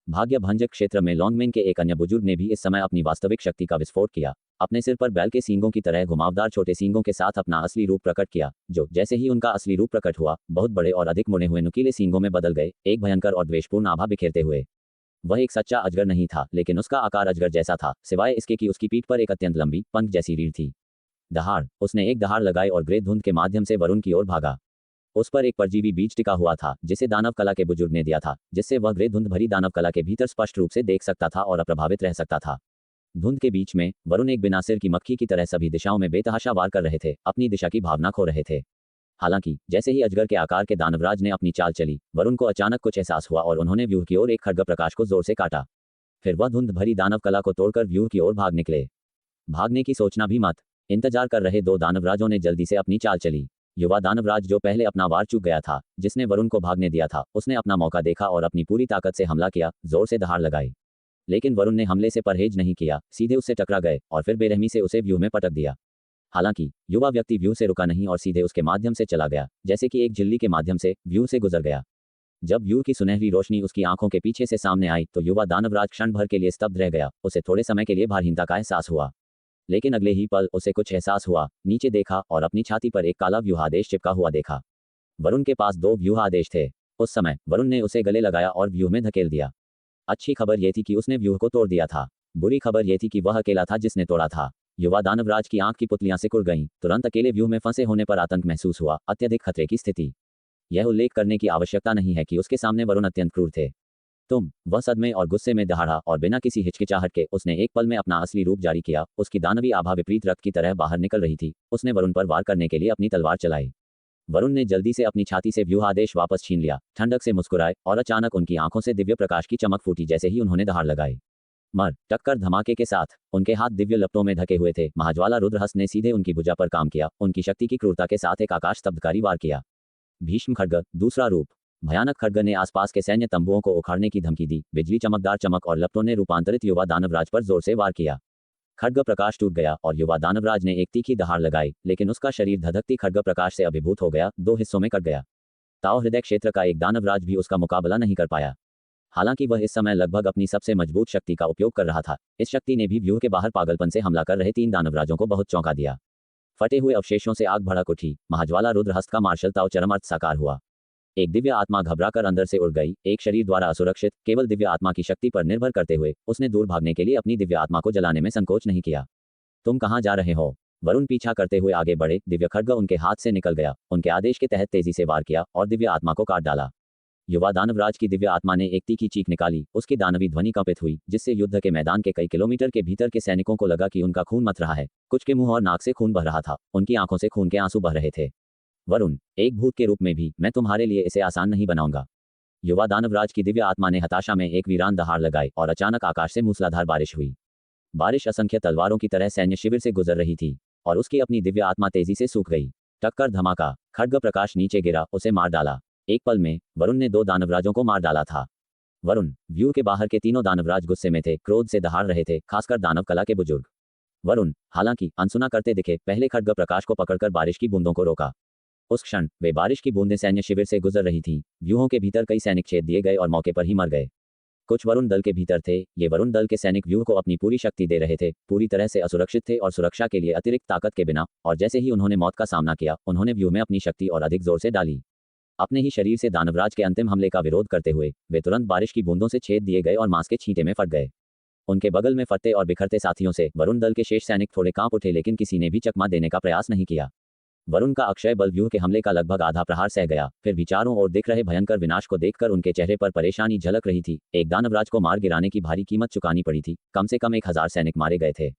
भाग्य भंजक क्षेत्र में लॉन्गमेन के एक अन्य बुजुर्ग ने भी इस समय अपनी वास्तविक शक्ति का विस्फोट किया। अपने सिर पर बैल के सींगों की तरह घुमावदार छोटे सींगों के साथ अपना असली रूप प्रकट किया, जो जैसे ही उनका असली रूप प्रकट हुआ, बहुत बड़े और अधिक मुड़े हुए नुकीले सींगों में बदल गए, एक भयंकर और द्वेषपूर्ण आभा बिखेरते हुए। वह एक सच्चा अजगर नहीं था, लेकिन उसका आकार अजगर जैसा था, सिवाय इसके कि उसकी पीठ पर एक अत्यंत लंबी पंख जैसी रीढ़ थी। दहाड़, उसने एक दहाड़ लगाई और ग्रे धुंध के माध्यम से वरुण की ओर भागा। उस पर एक परजीवी बीज टिका हुआ था, जिसे दानव कला के बुजुर्ग ने दिया था, जिससे वह ग्रे धुंध भरी दानव कला के भीतर स्पष्ट रूप से देख सकता था और अप्रभावित रह सकता था। धुंध के बीच में वरुण एक बिना सिर की मक्खी की तरह सभी दिशाओं में बेतहाशा वार कर रहे थे, अपनी दिशा की भावना खो रहे थे। हालांकि जैसे ही अजगर के आकार के दानवराज ने अपनी चाल चली, वरुण को अचानक कुछ एहसास हुआ और उन्होंने व्यूह की ओर एक खड्ग प्रकाश को जोर से काटा। फिर वह धुंध भरी दानव कला को तोड़कर व्यूह की ओर भाग निकले। भागने की सोचना भी मत। इंतजार कर रहे दो दानवराजों ने जल्दी से अपनी चाल चली। युवा दानवराज जो पहले अपना वार चूक गया था, जिसने वरुण को भागने दिया था, उसने अपना मौका देखा और अपनी पूरी ताकत से हमला किया, जोर से दहाड़ लगाई। लेकिन वरुण ने हमले से परहेज नहीं किया, सीधे उससे टकरा गए और फिर बेरहमी से उसे व्यूह में पटक दिया। हालांकि युवा व्यक्ति व्यूह से रुका नहीं और सीधे उसके माध्यम से चला गया, जैसे कि एक झिल्ली के माध्यम से व्यूह से गुजर गया। जब व्यूह की सुनहरी रोशनी उसकी आंखों के पीछे से सामने आई, तो युवा दानवराज क्षण भर के लिए स्तब्ध रह गया। उसे थोड़े समय के लिए भारहीनता का एहसास हुआ, लेकिन अगले ही पल उसे कुछ एहसास हुआ। नीचे देखा और अपनी छाती पर एक काला व्यूहादेश चिपका हुआ देखा। वरुण के पास 2 व्यूहादेश थे। उस समय वरुण ने उसे गले लगाया और व्यूह में धकेल दिया। अच्छी खबर यह थी कि उसने व्यूह को तोड़ दिया था। बुरी खबर यह थी कि वह अकेला था जिसने तोड़ा था। युवा दानवराज की आंख की पुतलियां सिकुड़ गईं। तुरंत अकेले व्यूह में फंसे होने पर आतंक महसूस हुआ, अत्यधिक खतरे की स्थिति। यह उल्लेख करने की आवश्यकता नहीं है कि उसके सामने वरुण अत्यंत क्रूर थे। वह सदमे और गुस्से में दहाड़ा और बिना किसी हिचकिचाहट के उसने एक पल में अपना असली रूप जारी किया। उसकी दानवी आभा विपरीत रक्त की तरह बाहर निकल रही थी। उसने वरुण पर वार करने के लिए अपनी तलवार चलाई। वरुण ने जल्दी से अपनी छाती से व्यूहादेश वापस छीन लिया, ठंडक से मुस्कुराए और अचानक उनकी आंखों से दिव्य प्रकाश की चमक फूटी जैसे ही उन्होंने दहाड़ लगाई। मर टक्कर धमाके के साथ उनके हाथ दिव्य लपटों में ढके हुए थे। महाज्वाला रुद्रहस्त ने सीधे उनकी भुजा पर काम किया। उनकी शक्ति की क्रूरता के साथ एक आकाश स्तब्धकारी वार किया। भीष्म खड्ग, दूसरा रूप। भयानक खड्ग ने आसपास के सैन्य तंबुओं को उखाड़ने की धमकी दी। बिजली चमकदार चमक और लपटों ने रूपांतरित युवा दानवराज पर जोर से वार किया। खड्ग प्रकाश टूट गया और युवा दानवराज ने एक तीखी दहाड़ लगाई, लेकिन उसका शरीर धधकती खड्ग प्रकाश से अभिभूत हो गया, 2 हिस्सों में कट गया। ताओ हृदय क्षेत्र का एक दानवराज भी उसका मुकाबला नहीं कर पाया। हालांकि वह इस समय लगभग अपनी सबसे मजबूत शक्ति का उपयोग कर रहा था। इस शक्ति ने भी व्यूह के बाहर पागलपन से हमला कर रहे 3 दानवराजों को बहुत चौंका दिया। फटे हुए अवशेषों से आग भड़क उठी। महाज्वाला रुद्रहस्त का मार्शल ताओ चरम अर्थ साकार हुआ। एक दिव्य आत्मा घबराकर अंदर से उड़ गई। एक शरीर द्वारा असुरक्षित, केवल दिव्य आत्मा की शक्ति पर निर्भर करते हुए उसने दूर भागने के लिए अपनी दिव्य आत्मा को जलाने में संकोच नहीं किया। तुम कहाँ जा रहे हो? वरुण पीछा करते हुए आगे बढ़े। दिव्य खड्ग उनके हाथ से निकल गया। उनके आदेश के तहत तेजी से वार किया और दिव्य आत्मा को काट डाला। युवा दानवराज की दिव्य आत्मा ने एक तीखी चीख निकाली। उसकी दानवी ध्वनि कंपित हुई, जिससे युद्ध के मैदान के कई किलोमीटर के भीतर के सैनिकों को लगा कि उनका खून मथ रहा है। कुछ के मुंह और नाक से खून बह रहा था। उनकी आंखों से खून के आंसू बह रहे थे। वरुण, एक भूत के रूप में भी मैं तुम्हारे लिए इसे आसान नहीं बनाऊंगा। युवा दानवराज की दिव्य आत्मा ने हताशा में एक वीरान दहाड़ लगाई और अचानक आकाश से मूसलाधार बारिश हुई। बारिश असंख्य तलवारों की तरह सैन्य शिविर से गुजर रही थी और उसकी अपनी दिव्य आत्मा तेजी से सूख गई। टक्कर, धमाका, खड्ग प्रकाश नीचे गिरा, उसे मार डाला। एक पल में वरुण ने 2 दानवराजों को मार डाला था। वरुण, व्यू के बाहर के तीनों दानवराज गुस्से में थे, क्रोध से दहाड़ रहे थे, खासकर दानव कला के बुजुर्ग। वरुण, हालांकि अनसुना करते दिखे, पहले खड्ग प्रकाश को पकड़कर बारिश की बूंदों को रोका। उस क्षण वे बारिश की बूंदें सैन्य शिविर से गुजर रही थीं। व्यूहों के भीतर कई सैनिक छेद दिए गए और मौके पर ही मर गए। कुछ वरुण दल के भीतर थे। ये वरुण दल के सैनिक व्यूह को अपनी पूरी शक्ति दे रहे थे, पूरी तरह से असुरक्षित थे और सुरक्षा के लिए अतिरिक्त ताकत के बिना, और जैसे ही उन्होंने मौत का सामना किया, उन्होंने व्यूह में अपनी शक्ति और अधिक जोर से डाली। अपने ही शरीर से दानवराज के अंतिम हमले का विरोध करते हुए वे तुरंत बारिश की बूंदों से छेद दिए गए और मांस के छींटे में फट गए। उनके बगल में फटते और बिखरते साथियों से वरुण दल के शेष सैनिक थोड़े कांप उठे, लेकिन किसी ने भी चकमा देने का प्रयास नहीं किया। वरुण का अक्षय बल व्यूह के हमले का लगभग आधा प्रहार सह गया। फिर भी चारों ओर दिख रहे भयंकर विनाश को देखकर उनके चेहरे पर परेशानी झलक रही थी। एक दानवराज को मार गिराने की भारी कीमत चुकानी पड़ी थी। कम से कम 1000 सैनिक मारे गए थे।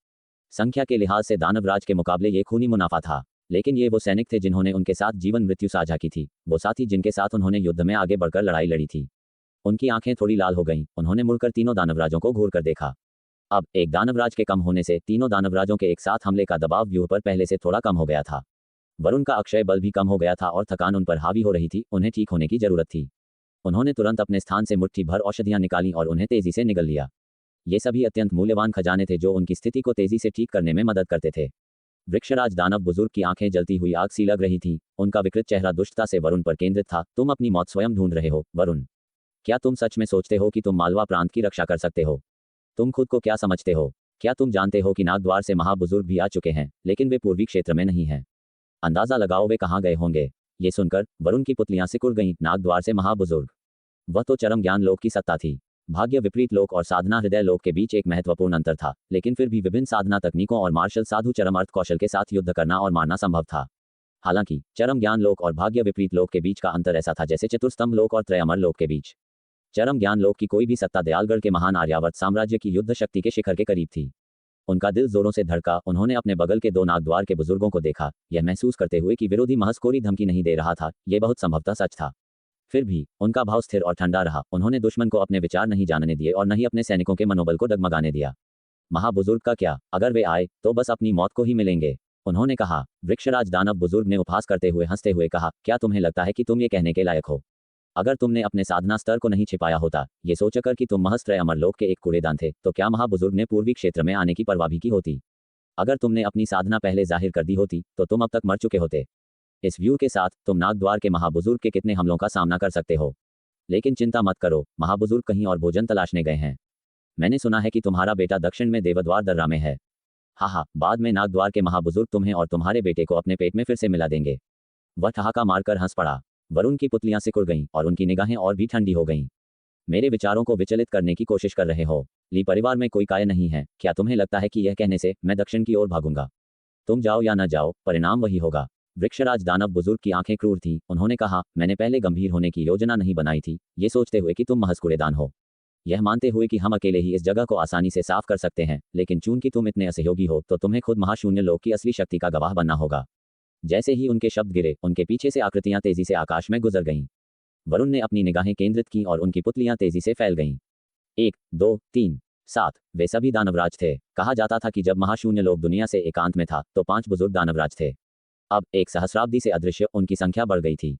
संख्या के लिहाज से दानवराज के मुकाबले ये खूनी मुनाफा था, लेकिन ये वो सैनिक थे जिन्होंने उनके साथ जीवन मृत्यु साझा की थी, वो साथी जिनके साथ उन्होंने युद्ध में आगे बढ़कर लड़ाई लड़ी थी। उनकी आंखें थोड़ी लाल हो गईं। उन्होंने मुड़कर तीनों दानवराजों को घूर कर देखा। अब एक दानवराज के कम होने से तीनों दानवराजों के एक साथ हमले का दबाव व्यूह पर पहले से थोड़ा कम हो गया था। वरुण का अक्षय बल भी कम हो गया था और थकान उन पर हावी हो रही थी। उन्हें ठीक होने की जरूरत थी। उन्होंने तुरंत अपने स्थान से मुट्ठी भर औषधियां निकाली और उन्हें तेजी से निगल लिया। ये सभी अत्यंत मूल्यवान खजाने थे जो उनकी स्थिति को तेजी से ठीक करने में मदद करते थे। वृक्षराज दानव बुजुर्ग की आंखें जलती हुई आग सी लग रही थीं। उनका विकृत चेहरा दुष्टता से वरुण पर केंद्रित था। तुम अपनी मौत स्वयं ढूंढ रहे हो, वरुण। क्या तुम सच में सोचते हो कि तुम मालवा प्रांत की रक्षा कर सकते हो? तुम खुद को क्या समझते हो? क्या तुम जानते हो कि नागद्वार से महाबुजुर्ग भी आ चुके हैं, लेकिन वे पूर्वी क्षेत्र में नहीं हैं? अंदाजा लगाओ वे कहाँ गए होंगे। ये सुनकर वरुण की पुतलियां सिकुड़ गईं। नागद्वार से महाबुजुर्ग, वह तो चरम ज्ञान लोक की सत्ता थी। भाग्य विपरीत लोक और साधना हृदय लोक के बीच एक महत्वपूर्ण अंतर था, लेकिन फिर भी विभिन्न साधना तकनीकों और मार्शल साधु चरम अर्थ कौशल के साथ युद्ध करना और मारना संभव था। हालांकि चरम ज्ञान लोक और भाग्य विपरीत लोक के बीच का अंतर ऐसा था जैसे चतुर्स्तंभ लोक और त्रयमर लोक के बीच। चरम ज्ञान लोक की कोई भी सत्ता दयालगढ़ के महान आर्यावर्त साम्राज्य की युद्ध शक्ति के शिखर के करीब थी। उनका दिल जोरों से धड़का। उन्होंने अपने बगल के 2 नागद्वार के बुजुर्गों को देखा, यह महसूस करते हुए कि विरोधी महज कोरी धमकी नहीं दे रहा था। यह बहुत संभवतः सच था। फिर भी उनका भाव स्थिर और ठंडा रहा। उन्होंने दुश्मन को अपने विचार नहीं जानने दिए और न ही अपने सैनिकों के मनोबल को डगमगाने दिया। महाबुजुर्ग का क्या, अगर वे आए तो बस अपनी मौत को ही मिलेंगे, उन्होंने कहा। वृक्षराज दानव बुजुर्ग ने उपहास करते हुए हंसते हुए कहा, क्या तुम्हें लगता है कि तुम ये कहने के लायक हो? अगर तुमने अपने साधना स्तर को नहीं छिपाया होता, ये सोचकर कि तुम महज त्रयमर लोक के एक कूड़ेदान थे, तो क्या महाबुजुर्ग ने पूर्वी क्षेत्र में आने की परवाह भी की होती? अगर तुमने अपनी साधना पहले जाहिर कर दी होती तो तुम अब तक मर चुके होते। इस व्यू के साथ तुम नागद्वार के महाबुजुर्ग के कितने हमलों का सामना कर सकते हो। लेकिन चिंता मत करो, महाबुजुर्ग कहीं और भोजन तलाशने गए हैं। मैंने सुना है कि तुम्हारा बेटा दक्षिण में देवद्वार दर्रा में है। हाँ, बाद में नागद्वार के महाबुजुर्ग तुम्हें और तुम्हारे बेटे को अपने पेट में फिर से मिला देंगे। वह ठहाका मारकर हंस पड़ा। वरुण की पुतलियां सिकुड़ गईं और उनकी निगाहें और भी ठंडी हो गईं। मेरे विचारों को विचलित करने की कोशिश कर रहे हो? ली परिवार में कोई काय नहीं है। क्या तुम्हें लगता है कि यह कहने से मैं दक्षिण की ओर भागूंगा? तुम जाओ या न जाओ, परिणाम वही होगा। वृक्षराज दानव बुजुर्ग की आंखें क्रूर थीं। उन्होंने कहा, मैंने पहले गंभीर होने की योजना नहीं बनाई थी, ये सोचते हुए कि तुम महज कूड़ेदान हो, यह मानते हुए कि हम अकेले ही इस जगह को आसानी से साफ कर सकते हैं, लेकिन चूंकि तुम इतने असहयोगी हो तो तुम्हें खुद महाशून्य लोक की असली शक्ति का गवाह बनना होगा। जैसे ही उनके शब्द गिरे, उनके पीछे से आकृतियां तेजी से आकाश में गुजर गईं। वरुण ने अपनी निगाहें केंद्रित की और उनकी पुतलियां तेजी से फैल गईं। 1, 2, 3, 7 वे सभी दानवराज थे। कहा जाता था कि जब महाशून्य लोक दुनिया से एकांत में था तो 5 बुजुर्ग दानवराज थे। अब एक सहस्राब्दी से अदृश्य उनकी संख्या बढ़ गई थी।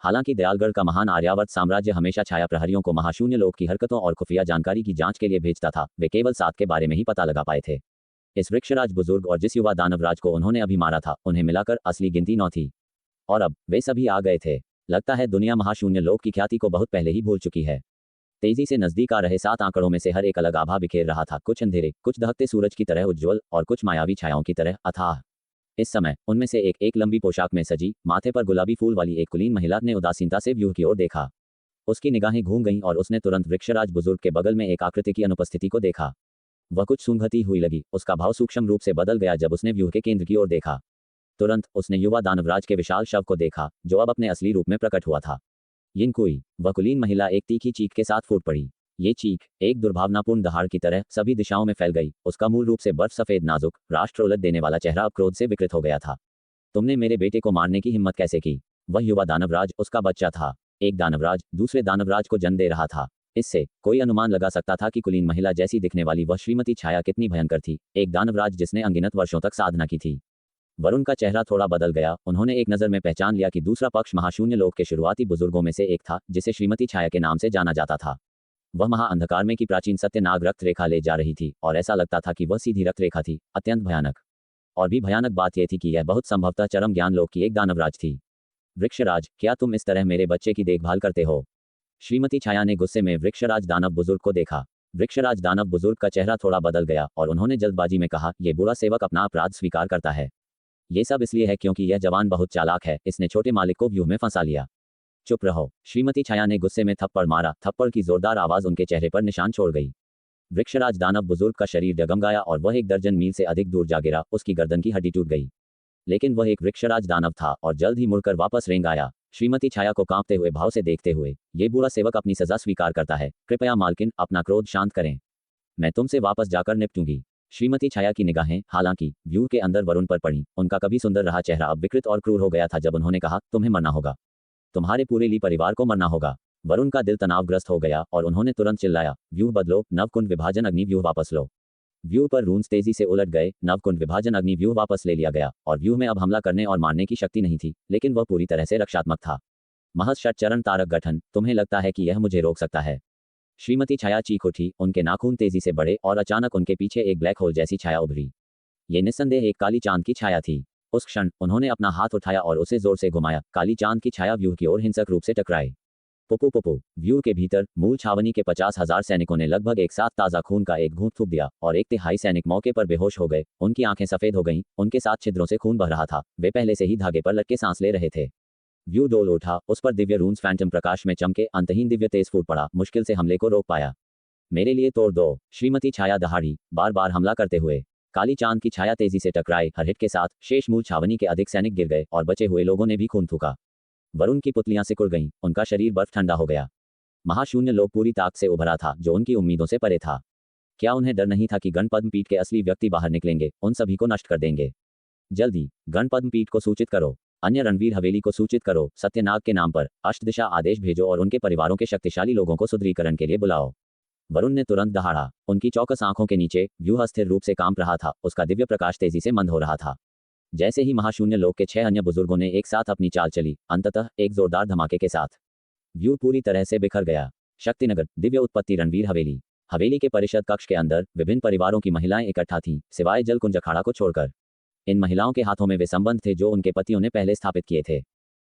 हालांकि दयालगढ़ का महान आर्यावर्त साम्राज्य हमेशा छाया प्रहरियों को महाशून्य लोक की हरकतों और खुफिया जानकारी की जांच के लिए भेजता था, वे केवल 7 के बारे में ही पता लगा पाए थे। इस वृक्षराज बुजुर्ग और जिस युवा दानवराज को उन्होंने अभी मारा था, उन्हें मिलाकर असली गिनती 9 थी। और अब वे सभी आ गए थे। लगता है दुनिया महाशून्य लोक की ख्याति को बहुत पहले ही भूल चुकी है। तेजी से नजदीक आ रहे 7 आंकड़ों में से हर एक अलग आभा बिखेर रहा था, कुछ अंधेरे, कुछ दहकते सूरज की तरह उज्ज्वल और कुछ मायावी छायाओं की तरह अथाह। इस समय उनमें से एक लंबी पोशाक में सजी, माथे पर गुलाबी फूल वाली एक कुलीन महिला ने उदासीनता से व्यूह की ओर देखा। उसकी निगाहें घूम गईं और उसने तुरंत वृक्षराज बुजुर्ग के बगल में एक आकृति की अनुपस्थिति को देखा। वह कुछ सूंघती हुई लगी। उसका भाव सूक्ष्म रूप से बदल गया जब उसने व्यूह के केंद्र की ओर देखा। तुरंत उसने युवा दानवराज के विशाल शव को देखा, जो अब अपने असली रूप में प्रकट हुआ था। यिनकुई, वह कुलीन महिला एक तीखी चीख के साथ फूट पड़ी। ये चीख एक दुर्भावनापूर्ण दहाड़ की तरह सभी दिशाओं में फैल गई। उसका मूल रूप से बर्फ सफेद नाजुक, राष्ट्र उलट देने वाला चेहरा अब क्रोध से विकृत हो गया था। तुमने मेरे बेटे को मारने की हिम्मत कैसे की? वह युवा दानवराज उसका बच्चा था। एक दानवराज दूसरे दानवराज को जन्म दे रहा था। इससे कोई अनुमान लगा सकता था कि कुलीन महिला जैसी दिखने वाली वह श्रीमती छाया कितनी भयंकर थी। एक दानवराज जिसने अनगिनत वर्षों तक साधना की थी। वरुण का चेहरा थोड़ा बदल गया। उन्होंने एक नज़र में पहचान लिया कि दूसरा पक्ष महाशून्य लोक के शुरुआती बुजुर्गों में से एक था, जिसे श्रीमती छाया के नाम से जाना जाता था। वह महाअंधकार में की प्राचीन सत्य नाग रक्त रेखा ले जा रही थी और ऐसा लगता था कि वह सीधी रक्त रेखा थी। अत्यंत भयानक। और भी भयानक बात यह थी कि यह बहुत संभवतः चरम ज्ञान लोक की एक दानवराज थी। वृक्षराज, क्या तुम इस तरह मेरे बच्चे की देखभाल करते हो? श्रीमती छाया ने गुस्से में वृक्षराज दानव बुजुर्ग को देखा। वृक्षराज दानव बुजुर्ग का चेहरा थोड़ा बदल गया और उन्होंने जल्दबाजी में कहा, यह बुरा सेवक अपना अपराध स्वीकार करता है। ये सब इसलिए है क्योंकि यह जवान बहुत चालाक है। इसने छोटे मालिक को व्यूह में फंसा लिया। चुप रहो, श्रीमती छाया ने गुस्से में थप्पड़ मारा। थप्पड़ की जोरदार आवाज उनके चेहरे पर निशान छोड़ गई। वृक्षराज दानव बुजुर्ग का शरीर डगमगाया और वह 1 दर्जन मील से अधिक दूर जा गिरा। उसकी गर्दन की हड्डी टूट गई। लेकिन वह एक वृक्षराज दानव था और जल्द ही मुड़कर वापस रेंग आया। श्रीमती छाया को कांपते हुए भाव से देखते हुए, ये बुरा सेवक अपनी सजा स्वीकार करता है। कृपया मालकिन, अपना क्रोध शांत करें। मैं तुमसे वापस जाकर निपटूंगी। श्रीमती छाया की निगाहें हालांकि व्यूह के अंदर वरुण पर पड़ी। उनका कभी सुंदर रहा चेहरा अब विकृत और क्रूर हो गया था जब उन्होंने कहा, तुम्हें मरना होगा। तुम्हारे पूरे ली परिवार को मरना होगा। वरुण का दिल तनावग्रस्त हो गया और उन्होंने तुरंत चिल्लाया, व्यूह बदलो, नवकुंड विभाजन अग्नि व्यूह वापस लो। व्यूह पर रून्स तेजी से उलट गए। नवकुंड विभाजन अग्नि व्यूह वापस ले लिया गया और व्यूह में अब हमला करने और मारने की शक्ति नहीं थी, लेकिन वह पूरी तरह से रक्षात्मक था। महज षटचरण तारक गठन, तुम्हें लगता है कि यह मुझे रोक सकता है? श्रीमती छाया चीख उठी। उनके नाखून तेजी से बढ़े और अचानक उनके पीछे एक ब्लैक होल जैसी छाया उभरी। ये निस्संदेह एक काली चांद की छाया थी। उस क्षण उन्होंने अपना हाथ उठाया और उसे जोर से घुमाया। काली चांद की छाया व्यूह की ओर हिंसक रूप से टकराई। पुपु पुपु, व्यूह के भीतर मूल छावनी के 50,000 सैनिकों ने लगभग एक साथ ताज़ा खून का एक घूंट थूक दिया और 1/3 सैनिक मौके पर बेहोश हो गए। उनकी आंखें सफेद हो गईं। उनके साथ छिद्रों से खून बह रहा था। वे पहले से ही धागे पर लटके सांस ले रहे थे। व्यू डोल उठा। उस पर दिव्य रून्स फैंटम प्रकाश में चमके। अंतहीन दिव्य तेज फूट पड़ा। मुश्किल से हमले को रोक पाया। मेरे लिए तोड़ दो, श्रीमती छाया दहाड़ी, बार बार हमला करते हुए। काली चांद की छाया तेजी से टकराई। हर हिट के साथ शेष मूल छावनी के अधिक सैनिक गिर गए और बचे हुए लोगों ने भी खून थूका। वरुण की पुतलियां सिकुड़ गईं। उनका शरीर बर्फ ठंडा हो गया। महाशून्य लोक पूरी ताक से उभरा था, जो उनकी उम्मीदों से परे था। क्या उन्हें डर नहीं था कि गणपद्म पीठ के असली व्यक्ति बाहर निकलेंगे, उन सभी को नष्ट कर देंगे? जल्दी गणपद्म पीठ को सूचित करो। अन्य रणवीर हवेली को सूचित करो। सत्यनाग के नाम पर अष्टदिशा आदेश भेजो और उनके परिवारों के शक्तिशाली लोगों को सुदृढ़ीकरण के लिए बुलाओ। वरुण ने तुरंत दहाड़ा। उनकी चौकस आंखों के नीचे व्यूह अस्थिर रूप से कांप रहा था। उसका दिव्य प्रकाश तेजी से मंद हो रहा था। जैसे ही महाशून्य लोक के 6 अन्य बुजुर्गों ने एक साथ अपनी चाल चली, अंततः एक जोरदार धमाके के साथ व्यूह पूरी तरह से बिखर गया। शक्तिनगर, दिव्य उत्पत्ति रणवीर हवेली। हवेली के परिषद कक्ष के अंदर विभिन्न परिवारों की महिलाएं इकट्ठा थीं, सिवाय जलकुंज अखाड़ा को छोड़कर। इन महिलाओं के हाथों में वे संबंध थे जो उनके पतियों ने पहले स्थापित किए थे।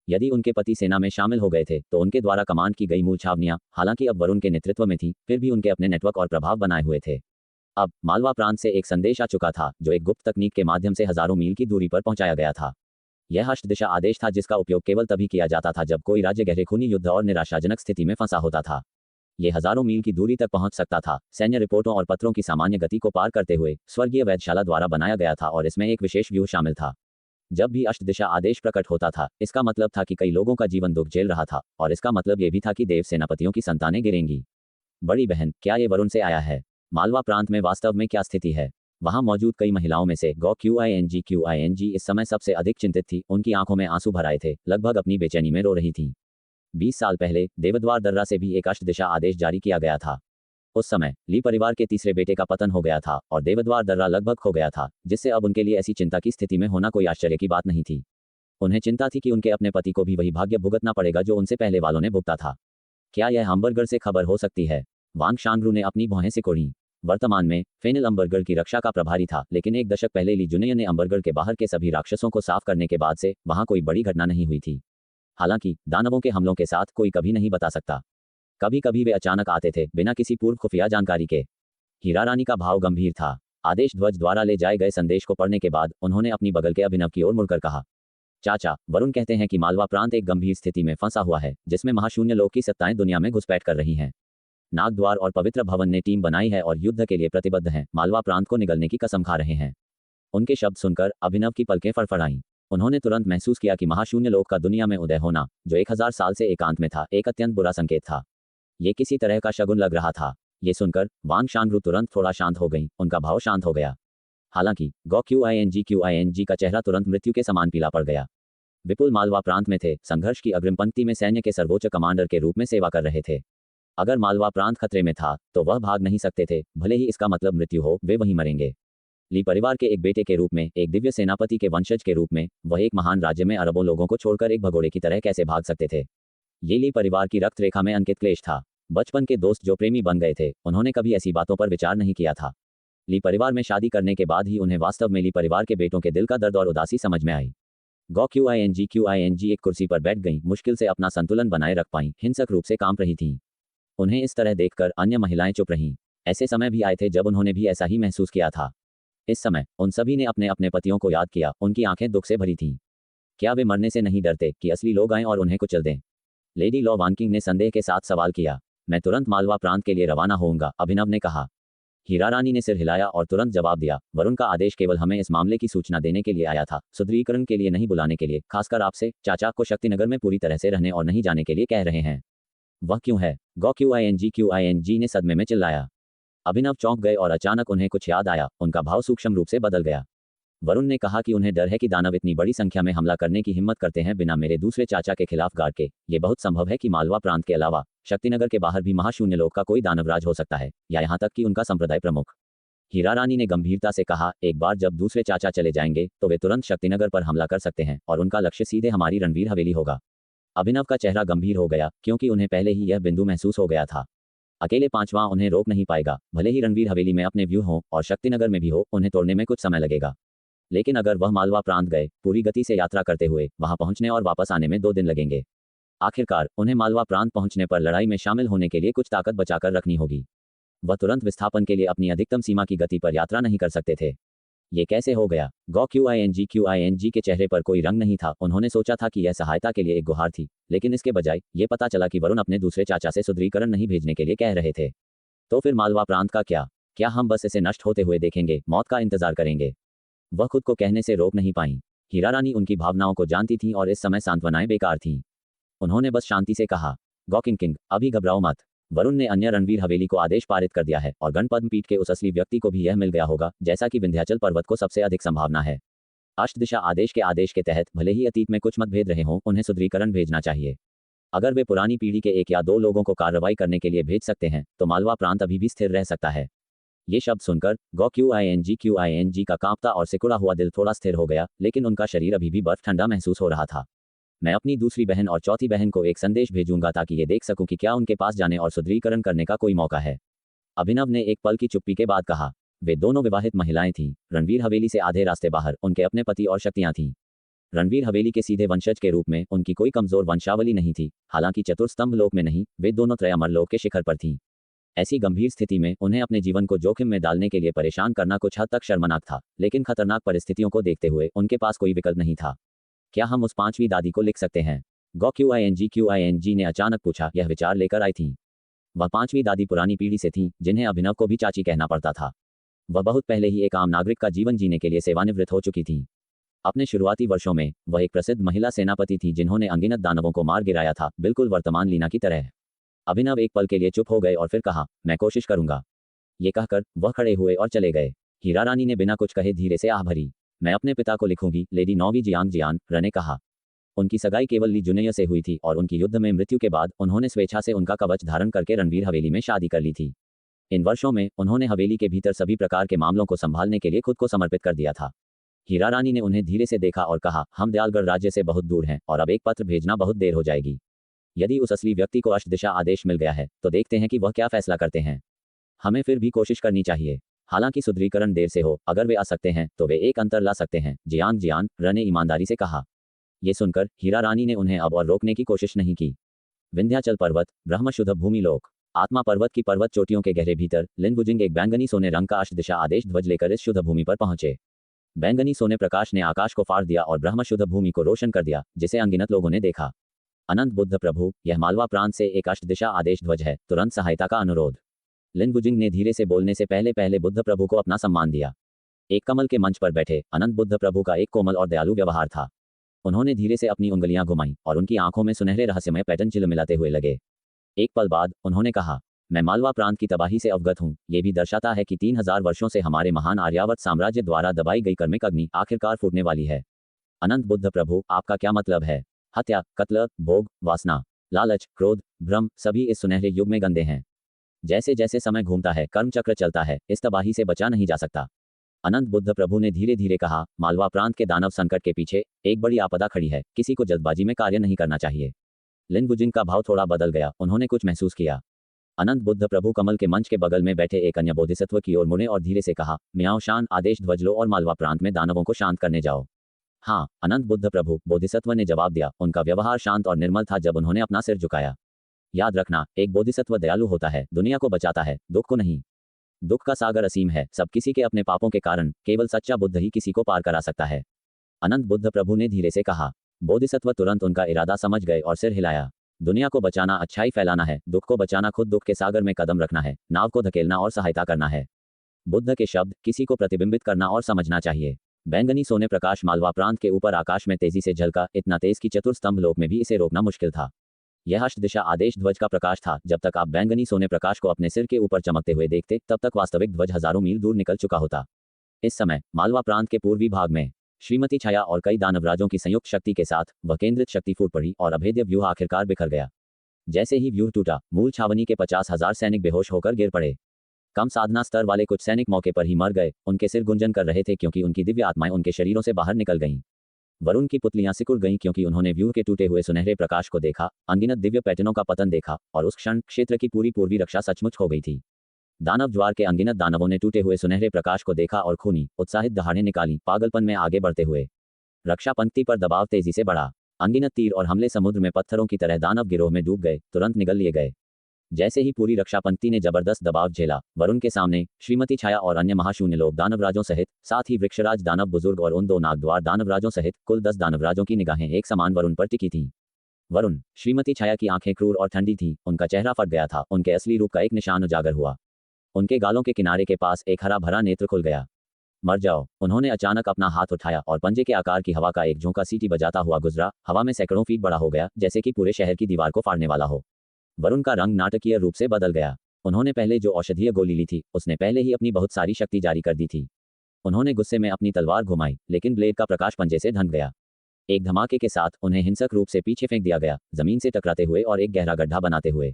यदि उनके पति सेना में शामिल हो गए थे तो उनके द्वारा कमांड की गई मूल छावनियां, हालांकि अब वरुण के नेतृत्व में थी, फिर भी उनके अपने नेटवर्क और प्रभाव बनाए हुए थे। अब मालवा प्रांत से एक संदेश आ चुका था, जो एक गुप्त तकनीक के माध्यम से हजारों मील की दूरी पर पहुंचाया गया था। यह अष्टदिशा आदेश था, जिसका उपयोग केवल तभी किया जाता था जब कोई राज्य गहरे खूनी युद्ध और निराशाजनक स्थिति में फंसा होता था। ये हजारों मील की दूरी तक पहुंच सकता था। सैन्य रिपोर्टों और पत्रों की सामान्य गति को पार करते हुए स्वर्गीय वैधशाला द्वारा बनाया गया था और इसमें एक विशेष व्यूह शामिल था। जब भी अष्टदिशा आदेश प्रकट होता था, इसका मतलब था कि कई लोगों का जीवन दुख झेल रहा था, और इसका मतलब यह भी था कि देव सेनापतियों की संतानें गिरेंगी। बड़ी बहन, क्या ये वरुण से आया है? मालवा प्रांत में वास्तव में क्या स्थिति है? वहां मौजूद कई महिलाओं में से गौ QING इस समय सबसे अधिक चिंतित थी। उनकी आंखों में आंसू भर आए थे, लगभग अपनी बेचैनी में रो रही थीं। 20 साल पहले देवद्वार दर्रा से भी एक अष्टदिशा आदेश जारी किया गया था। उस समय ली परिवार के तीसरे बेटे का पतन हो गया था और देवद्वार दर्रा लगभग खो गया था, जिससे अब उनके लिए ऐसी चिंता की स्थिति में होना कोई आश्चर्य की बात नहीं थी। उन्हें चिंता थी कि उनके अपने पति को भी वही भाग्य भुगतना पड़ेगा जो उनसे पहले वालों ने भुगता था। क्या यह अम्बरगढ़ से खबर हो सकती है? वांग शांग्रू ने अपनी भौहें सिकोड़ी। वर्तमान में फेनिल अम्बरगढ़ की रक्षा का प्रभारी था, लेकिन एक दशक पहले ली जुनियर ने अम्बरगढ़ के बाहर के सभी राक्षसों को साफ करने के बाद से वहां कोई बड़ी घटना नहीं हुई थी। हालांकि दानवों के हमलों के साथ कोई कभी नहीं बता सकता। कभी कभी वे अचानक आते थे, बिना किसी पूर्व खुफिया जानकारी के। हीरा रानी का भाव गंभीर था। आदेश ध्वज द्वारा ले जाए गए संदेश को पढ़ने के बाद उन्होंने अपनी बगल के अभिनव की ओर मुड़कर कहा, चाचा, वरुण कहते हैं कि मालवा प्रांत एक गंभीर स्थिति में फंसा हुआ है, जिसमें महाशून्य लोक की सत्ताएं दुनिया में घुसपैठ कर रही हैं। नागद्वार और पवित्र भवन ने टीम बनाई है और युद्ध के लिए प्रतिबद्ध हैं, मालवा प्रांत को निगलने की कसम खा रहे हैं। उनके शब्द सुनकर अभिनव की पलकें फड़फड़ाईं। उन्होंने तुरंत महसूस किया कि महाशून्य लोक का दुनिया में उदय होना, जो 1000 साल से एकांत में था, एक अत्यंत बुरा संकेत था। ये किसी तरह का शगुन लग रहा था। ये सुनकर वांग शांगरू तुरंत थोड़ा शांत हो गई, उनका भाव शांत हो गया। हालांकि गो क्यूआईएनजी का चेहरा तुरंत मृत्यु के समान पीला पड़ गया। विपुल मालवा प्रांत में थे, संघर्ष की अग्रिम पंक्ति में सैन्य के सर्वोच्च कमांडर के रूप में सेवा कर रहे थे। अगर मालवा प्रांत खतरे में था तो वह भाग नहीं सकते थे, भले ही इसका मतलब मृत्यु हो, वे वहीं मरेंगे। ली परिवार के एक बेटे के रूप में, एक दिव्य सेनापति के वंशज के रूप में, वह एक महान राज्य में अरबों लोगों को छोड़कर एक भगोड़े की तरह कैसे भाग सकते थे? ये ली परिवार की रक्त रेखा में अंकित क्लेश था। बचपन के दोस्त जो प्रेमी बन गए थे, उन्होंने कभी ऐसी बातों पर विचार नहीं किया था। ली परिवार में शादी करने के बाद ही उन्हें वास्तव में ली परिवार के बेटों के दिल का दर्द और उदासी समझ में आई। गो क्यूआईएनजी एक कुर्सी पर बैठ गईं, मुश्किल से अपना संतुलन बनाए रख पाईं, हिंसक रूप से कांप रही थीं। उन्हें इस तरह देखकर अन्य महिलाएं चुप रहीं। ऐसे समय भी आए थे जब उन्होंने भी ऐसा ही महसूस किया था। इस समय उन सभी ने अपने अपने पतियों को याद किया, उनकी आंखें दुख से भरी थीं। क्या वे मरने से नहीं डरते कि असली लोग आएं और उन्हें कुचल दें? लेडी लॉ वानकिंग ने संदेह के साथ सवाल किया। मैं तुरंत मालवा प्रांत के लिए रवाना होऊंगा, अभिनव ने कहा। हीरा रानी ने सिर हिलाया और तुरंत जवाब दिया, वरुण का आदेश केवल हमें इस मामले की सूचना देने के लिए आया था, सुदृढ़ीकरण के लिए नहीं, बुलाने के लिए। खासकर आपसे, चाचा को शक्तिनगर में पूरी तरह से रहने और नहीं जाने के लिए कह रहे हैं। वह क्यों है? गो क्यूआईएनजी ने सदमे में चिल्लाया। अभिनव चौंक गए और अचानक उन्हें कुछ याद आया, उनका भाव सूक्ष्म रूप से बदल गया। वरुण ने कहा कि उन्हें डर है कि दानव इतनी बड़ी संख्या में हमला करने की हिम्मत करते हैं बिना मेरे दूसरे चाचा के खिलाफ गार्ड के। ये बहुत संभव है कि मालवा प्रांत के अलावा शक्तिनगर के बाहर भी महाशून्य लोक का कोई दानवराज हो सकता है, या यहाँ तक कि उनका संप्रदाय प्रमुख। हीरा रानी ने गंभीरता से कहा, एक बार जब दूसरे चाचा चले जाएंगे तो वे तुरंत शक्तिनगर पर हमला कर सकते हैं और उनका लक्ष्य सीधे हमारी रणवीर हवेली होगा। अभिनव का चेहरा गंभीर हो गया, क्योंकि उन्हें पहले ही यह बिंदु महसूस हो गया था। अकेले पांचवां उन्हें रोक नहीं पाएगा, भले ही रणवीर हवेली में अपने व्यू हो और शक्तिनगर में भी हो, उन्हें तोड़ने में कुछ समय लगेगा। लेकिन अगर वह मालवा प्रांत गए, पूरी गति से यात्रा करते हुए, वहां पहुंचने और वापस आने में 2 दिन लगेंगे। आखिरकार उन्हें मालवा प्रांत पहुंचने पर लड़ाई में शामिल होने के लिए कुछ ताकत बचाकर रखनी होगी। वह तुरंत विस्थापन के लिए अपनी अधिकतम सीमा की गति पर यात्रा नहीं कर सकते थे। ये कैसे हो गया? गो क्यूआईएनजी के चेहरे पर कोई रंग नहीं था। उन्होंने सोचा था कि यह सहायता के लिए एक गुहार थी, लेकिन इसके बजाय ये पता चला कि वरुण अपने दूसरे चाचा से सुदृढ़ीकरण नहीं भेजने के लिए कह रहे थे। तो फिर मालवा प्रांत का क्या? क्या हम बस इसे नष्ट होते हुए देखेंगे, मौत का इंतजार करेंगे? वह खुद को कहने से रोक नहीं पाई। हीरा रानी उनकी भावनाओं को जानती थीं और इस समय सांत्वनाएं बेकार थीं। उन्होंने बस शांति से कहा, गो किंग, अभी घबराओ मत। वरुण ने अन्य रणवीर हवेली को आदेश पारित कर दिया है और गणपद्म पीठ के उस असली व्यक्ति को भी यह मिल गया होगा, जैसा कि विंध्याचल पर्वत को सबसे अधिक संभावना है। अष्टदिशा आदेश के तहत भले ही अतीत में कुछ मतभेद रहे हों, उन्हें सुदृढ़ीकरण भेजना चाहिए। अगर वे पुरानी पीढ़ी के 1 या 2 लोगों को कार्रवाई करने के लिए भेज सकते हैं, तो मालवा प्रांत अभी भी स्थिर रह सकता है। ये शब्द सुनकर गो क्यूआईएनजी का कांपता और सिकुड़ा हुआ दिल थोड़ा स्थिर हो गया, लेकिन उनका शरीर अभी भी बर्फ ठंडा महसूस हो रहा था। मैं अपनी दूसरी बहन और चौथी बहन को एक संदेश भेजूंगा ताकि ये देख सकूं कि क्या उनके पास जाने और सुदृढ़ीकरण करने का कोई मौका है। अभिनव ने एक पल की चुप्पी के बाद कहा। वे दोनों विवाहित महिलाएं थीं, रणवीर हवेली से आधे रास्ते बाहर उनके अपने पति और शक्तियां थीं। रणवीर हवेली के सीधे वंशज के रूप में उनकी कोई कमजोर वंशावली नहीं थी। हालांकि चतुर्स्तंभ लोक में नहीं, वे दोनों त्रयामर लोक के शिखर पर थीं। ऐसी गंभीर स्थिति में उन्हें अपने जीवन को जोखिम में डालने के लिए परेशान करना कुछ हद तक शर्मनाक था, लेकिन खतरनाक परिस्थितियों को देखते हुए उनके पास कोई विकल्प नहीं था। क्या हम उस 5वीं दादी को लिख सकते हैं? गो क्यूआईएनजी ने अचानक पूछा, यह विचार लेकर आई थीं। वह 5वीं दादी पुरानी पीढ़ी से थीं, जिन्हें अभिनव को भी चाची कहना पड़ता था। वह बहुत पहले ही एक आम नागरिक का जीवन जीने के लिए सेवानिवृत्त हो चुकी थीं। अपने शुरुआती वर्षों में वह एक प्रसिद्ध महिला सेनापति थी जिन्होंने अनगिनत दानवों को मार गिराया था, बिल्कुल वर्तमान लीना की तरह। अभिनव एक पल के लिए चुप हो गए और फिर कहा, मैं कोशिश करूंगा। ये कहकर वह खड़े हुए और चले गए। हीरा रानी ने बिना कुछ कहे धीरे से आह भरी। मैं अपने पिता को लिखूंगी, लेडी नौवी जियान ने कहा। उनकी सगाई केवल ली जुनेय से हुई थी और उनकी युद्ध में मृत्यु के बाद उन्होंने स्वेच्छा से उनका कवच धारण करके रणवीर हवेली में शादी कर ली थी। इन वर्षों में उन्होंने हवेली के भीतर सभी प्रकार के मामलों को संभालने के लिए खुद को समर्पित कर दिया था। हीरा रानी ने उन्हें धीरे से देखा और कहा, हम दयालगढ़ राज्य से बहुत दूर हैं और अब एक पत्र भेजना बहुत देर हो जाएगी। यदि उस असली व्यक्ति को अष्टदिशा आदेश मिल गया है तो देखते हैं कि वह क्या फैसला करते हैं। हमें फिर भी कोशिश करनी चाहिए। हालांकि सुदृढ़ीकरण देर से हो, अगर वे आ सकते हैं तो वे एक अंतर ला सकते हैं, जियान ने ईमानदारी से कहा। ये सुनकर हीरा रानी ने उन्हें अब और रोकने की कोशिश नहीं की। विंध्याचल पर्वत, ब्रह्मशुद्ध भूमि लोक। आत्मा पर्वत की पर्वत चोटियों के गहरे भीतर लिन वुजिंग एक बैंगनी सोने रंग का अष्टदिशा आदेश ध्वज लेकर इस शुद्ध भूमि पर पहुंचे। बैंगनी सोने प्रकाश ने आकाश को फाड़ दिया और ब्रह्म शुद्ध भूमि को रोशन कर दिया, जिसे अनगिनत लोगों ने देखा। अनंत बुद्ध प्रभु, यह मालवा प्रांत से एक अष्टदिशा आदेश ध्वज है, तुरंत सहायता का अनुरोध। लिन वुजिंग ने धीरे से बोलने से पहले पहले बुद्ध प्रभु को अपना सम्मान दिया। एक कमल के मंच पर बैठे अनंत बुद्ध प्रभु का एक कोमल और दयालु व्यवहार था। उन्होंने धीरे से अपनी उंगलियां घुमाई और उनकी आंखों में सुनहरे रहस्यमय पैटर्न झिलमिलाते हुए लगे। एक पल बाद उन्होंने कहा, मैं मालवा प्रांत की तबाही से अवगत हूँ। ये भी दर्शाता है कि 3000 वर्षों से हमारे महान आर्यावर्त साम्राज्य द्वारा दबाई गई कर्मिक अग्नि आखिरकार फूटने वाली है। अनंत बुद्ध प्रभु, आपका क्या मतलब है? हत्या, कत्ल, भोग, वासना, लालच, क्रोध, भ्रम, सभी इस सुनहरे युग में गंदे हैं। जैसे जैसे समय घूमता है, कर्म चक्र चलता है, इस तबाही से बचा नहीं जा सकता। अनंत बुद्ध प्रभु ने धीरे धीरे कहा, मालवा प्रांत के दानव संकट के पीछे एक बड़ी आपदा खड़ी है, किसी को जल्दबाजी में कार्य नहीं करना चाहिए। लिन वुजिंग का भाव थोड़ा बदल गया, उन्होंने कुछ महसूस किया। अनंत बुद्ध प्रभु कमल के मंच के बगल में बैठे एक अन्य बोधिसत्व की ओर मुड़े और धीरे से कहा, म्याओ शान, आदेश ध्वज लो और मालवा प्रांत में दानवों को शांत करने जाओ। हाँ, अनंत बुद्ध प्रभु, बोधिसत्व ने जवाब दिया। उनका व्यवहार शांत और निर्मल था जब उन्होंने अपना सिर झुकाया। याद रखना, एक बोधिसत्व दयालु होता है, दुनिया को बचाता है, दुख को नहीं। दुख का सागर असीम है, सब किसी के अपने पापों के कारण, केवल सच्चा बुद्ध ही किसी को पार करा सकता है। अनंत बुद्ध प्रभु ने धीरे से कहा। बोधिसत्व तुरंत उनका इरादा समझ गए और सिर हिलाया। दुनिया को बचाना अच्छाई फैलाना है, दुख को बचाना खुद दुख के सागर में कदम रखना है, नाव को धकेलना और सहायता करना है। बुद्ध के शब्द किसी को प्रतिबिंबित करना और समझना चाहिए। बैंगनी सोने प्रकाश मालवा प्रांत के ऊपर आकाश में तेजी से झलका, इतना तेज कि चतुर स्तंभ लोक में भी इसे रोकना मुश्किल था। यह अष्टदिशा आदेश ध्वज का प्रकाश था। जब तक आप बैंगनी सोने प्रकाश को अपने सिर के ऊपर चमकते हुए देखते, तब तक वास्तविक ध्वज हजारों मील दूर निकल चुका होता। इस समय मालवा प्रांत के पूर्वी भाग में श्रीमती छाया और कई दानवराजों की संयुक्त शक्ति के साथ वह केंद्रित शक्ति फूट पड़ी और अभेद्य व्यूह आखिरकार बिखर गया। जैसे ही व्यूह टूटा, मूल छावनी के 50,000 सैनिक बेहोश होकर गिर पड़े। कम साधना स्तर वाले कुछ सैनिक मौके पर ही मर गए, उनके सिर गुंजन कर रहे थे क्योंकि उनकी दिव्य आत्माएं उनके शरीरों से बाहर निकल गईं। वरुण की पुतलियां सिकुड़ गईं क्योंकि उन्होंने व्यूह के टूटे हुए सुनहरे प्रकाश को देखा, अनगिनत दिव्य पैटर्नों का पतन देखा, और उस क्षण क्षेत्र की पूरी पूर्वी रक्षा सचमुच हो गई थी। दानव ज्वार के अनगिनत दानवों ने टूटे हुए सुनहरे प्रकाश को देखा और खूनी, उत्साहित दहाड़ें निकाली, पागलपन में आगे बढ़ते हुए। रक्षा पंक्ति पर दबाव तेजी से बढ़ा। अनगिनत तीर और हमले समुद्र में पत्थरों की तरह दानव गिरोह में डूब गए, तुरंत निगल लिए गए। जैसे ही पूरी रक्षा पंक्ति ने जबरदस्त दबाव झेला, वरुण के सामने श्रीमती छाया और अन्य महाशून्य लोग दानवराजों सहित, साथ ही वृक्षराज दानव बुजुर्ग और उन 2 नागद्वार दानवराजों सहित कुल 10 दानवराजों की निगाहें एक समान वरुण पर टिकी थीं। वरुण, श्रीमती छाया की आंखें क्रूर और ठंडी थीं, उनका चेहरा फट गया था, उनके असली रूप का एक निशान उजागर हुआ। उनके गालों के किनारे के पास एक हरा भरा नेत्र खुल गया। मर जाओ। उन्होंने अचानक अपना हाथ उठाया और पंजे के आकार की हवा का एक झोंका सीटी बजाता हुआ गुजरा, हवा में सैकड़ों फीट बड़ा हो गया, जैसे कि पूरे शहर की दीवार को फाड़ने वाला हो। वरुण का रंग नाटकीय रूप से बदल गया। उन्होंने पहले जो औषधीय गोली ली थी, उसने पहले ही अपनी बहुत सारी शक्ति जारी कर दी थी। उन्होंने गुस्से में अपनी तलवार घुमाई, लेकिन ब्लेड का प्रकाश पंजे से ढंक गया। एक धमाके के साथ उन्हें हिंसक रूप से पीछे फेंक दिया गया, जमीन से टकराते हुए और एक गहरा गड्ढा बनाते हुए।